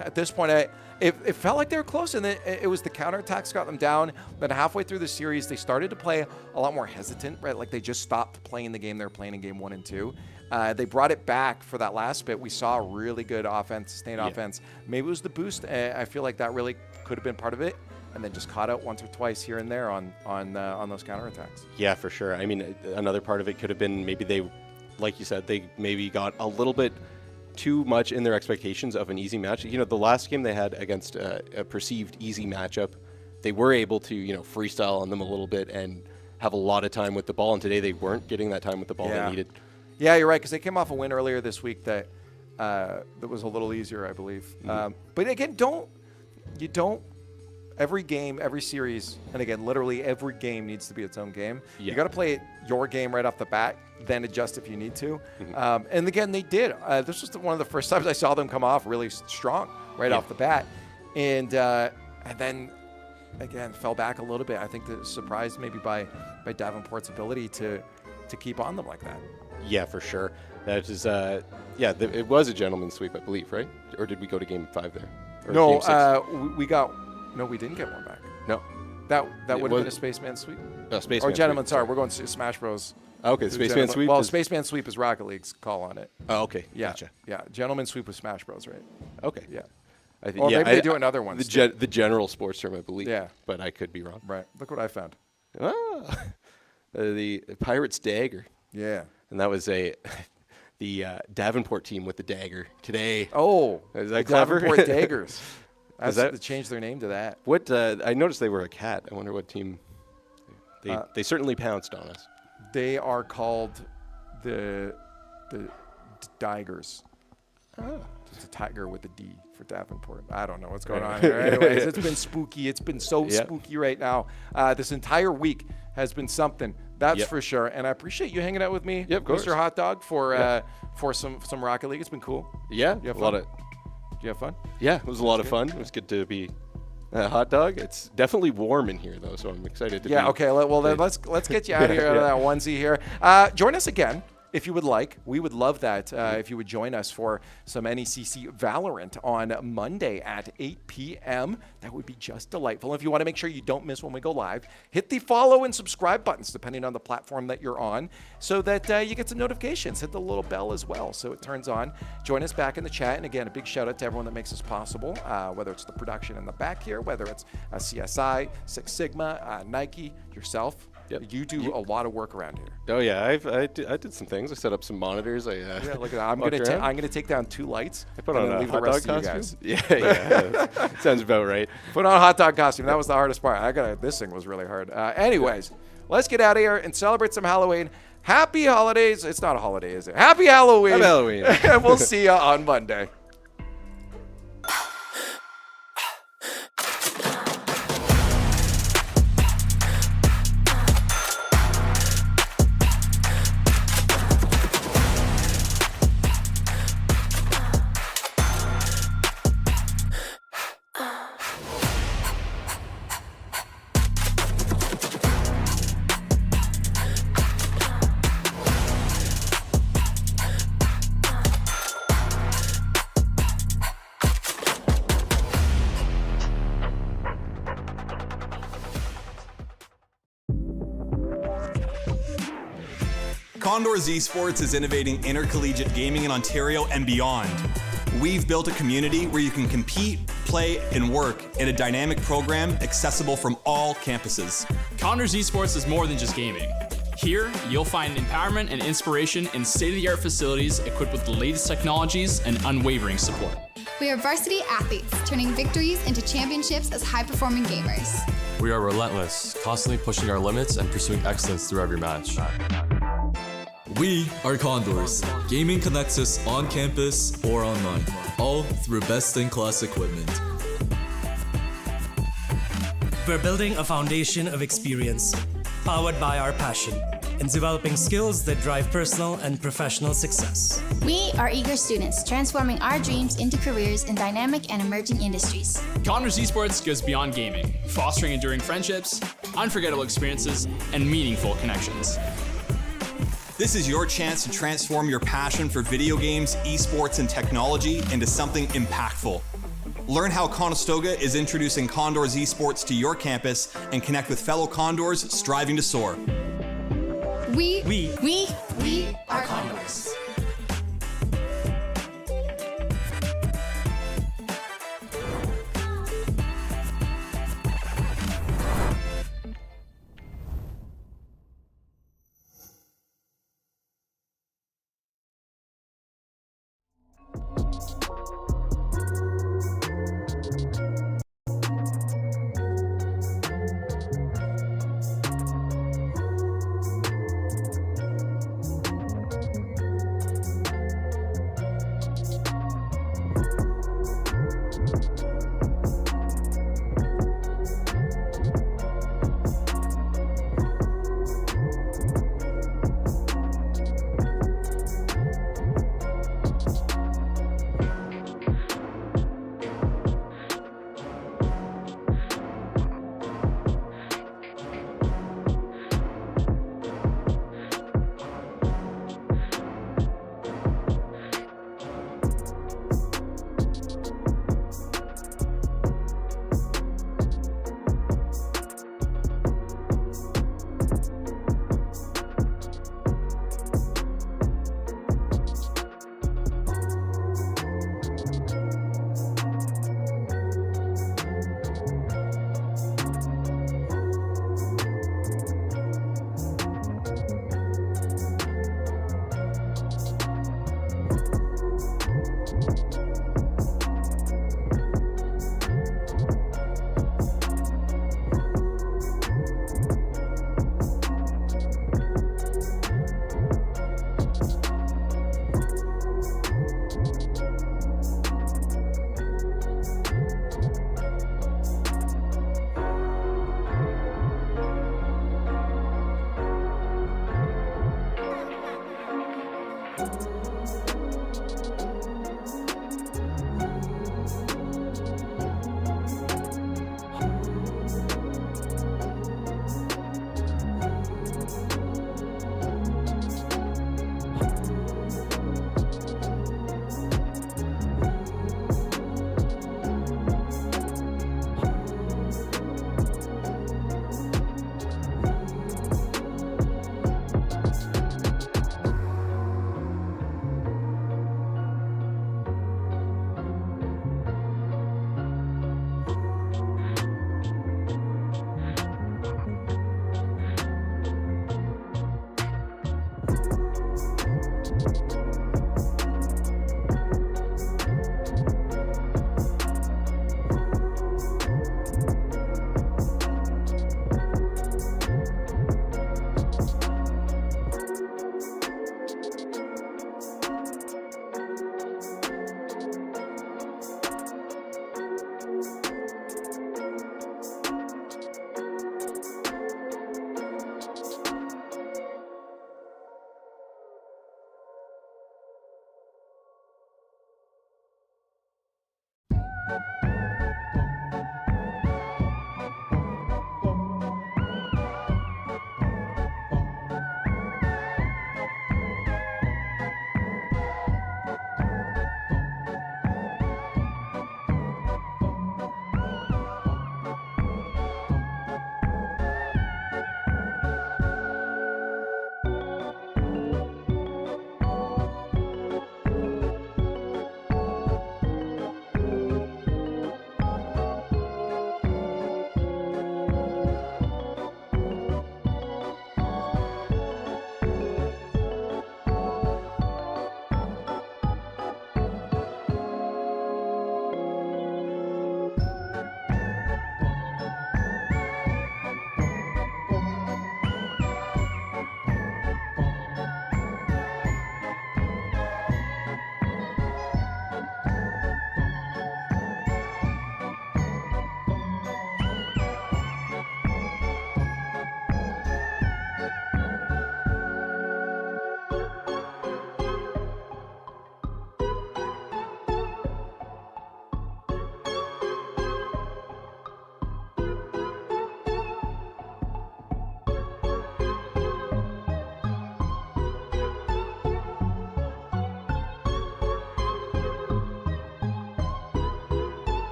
at this point, it felt like they were close, and it was the counterattacks got them down. Then halfway through the series, they started to play a lot more hesitant, right? Like they just stopped playing the game they were playing in Game 1 and 2. They brought it back for that last bit. We saw really good offense, sustained offense. Maybe it was the boost. I feel like that really could have been part of it. And then just caught out once or twice here and there on those counterattacks. Yeah, for sure. I mean, another part of it could have been maybe they, like you said, they maybe got a little bit too much in their expectations of an easy match. The last game they had against a perceived easy matchup, they were able to, freestyle on them a little bit and have a lot of time with the ball. And today they weren't getting that time with the ball they needed. Yeah, you're right, because they came off a win earlier this week that was a little easier, I believe. But again, every game, every series, and again, literally every game needs to be its own game. Yeah. You got to play your game right off the bat, then adjust if you need to. And again, they did. This was one of the first times I saw them come off really strong right off the bat. And then, again, fell back a little bit. I think that surprised maybe by Davenport's ability to keep on them like that. Yeah, for sure. That is, it was a gentleman's sweep, I believe, right? Or did we go to Game 5 there? Or No, we didn't get one back. No. That would have been a Spaceman sweep. Spaceman or Gentleman, sweep. sorry. We're going to Smash Bros. Okay, Spaceman sweep? Well, Spaceman sweep is Rocket League's call on it. Oh, okay. Yeah. Gotcha. Yeah. Gentleman sweep was Smash Bros, right? Okay. Yeah. I think, or maybe they do another one. The general sports term, I believe. Yeah. But I could be wrong. Right. Look what I found. Ah. The Pirates dagger. Yeah. And that was the Davenport team with the dagger today. Oh. Is that the clever? Davenport Daggers. They changed their name to that. What I noticed they were a cat. I wonder what team. They certainly pounced on us. They are called the Daggers. Oh. It's a tiger with a D for Davenport. I don't know what's going on here. Anyways, it's been spooky. It's been so spooky right now. This entire week has been something. That's for sure. And I appreciate you hanging out with me, Mr. Hot Dog, for some Rocket League. It's been cool. Yeah, you have a fun? lot of. Did you have fun? Yeah, it was a lot of fun. It was good to be a hot dog. It's definitely warm in here though, so I'm excited to be. Yeah. Okay. Well, then let's get you out of here out of that onesie here. Join us again if you would like. We would love that if you would join us for some NECC Valorant on Monday at 8 p.m. That would be just delightful. If you want to make sure you don't miss when we go live, hit the follow and subscribe buttons, depending on the platform that you're on, so that you get some notifications. Hit the little bell as well so it turns on. Join us back in the chat. And again, a big shout out to everyone that makes this possible, whether it's the production in the back here, whether it's CSI, Six Sigma, Nike, yourself. Yep. You do a lot of work around here. Oh yeah, I did some things. I set up some monitors. Yeah, look at that. I'm gonna take down 2 lights. I put and on then a leave hot the rest dog of you guys. costume. Yeah, sounds about right. Put on a hot dog costume. That was the hardest part. This thing was really hard. Anyways, let's get out of here and celebrate some Halloween. Happy holidays. It's not a holiday, is it? Happy Halloween. Happy Halloween. And we'll see you on Monday. Condors Esports is innovating intercollegiate gaming in Ontario and beyond. We've built a community where you can compete, play, and work in a dynamic program accessible from all campuses. Condors Esports is more than just gaming. Here, you'll find empowerment and inspiration in state-of-the-art facilities equipped with the latest technologies and unwavering support. We are varsity athletes, turning victories into championships as high-performing gamers. We are relentless, constantly pushing our limits and pursuing excellence through every match. We are Condors. Gaming connects us on campus or online, all through best-in-class equipment. We're building a foundation of experience, powered by our passion, and developing skills that drive personal and professional success. We are eager students, transforming our dreams into careers in dynamic and emerging industries. Condors Esports goes beyond gaming, fostering enduring friendships, unforgettable experiences, and meaningful connections. This is your chance to transform your passion for video games, esports, and technology into something impactful. Learn how Conestoga is introducing Condors Esports to your campus and connect with fellow Condors striving to soar. We are Condors.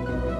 Bye.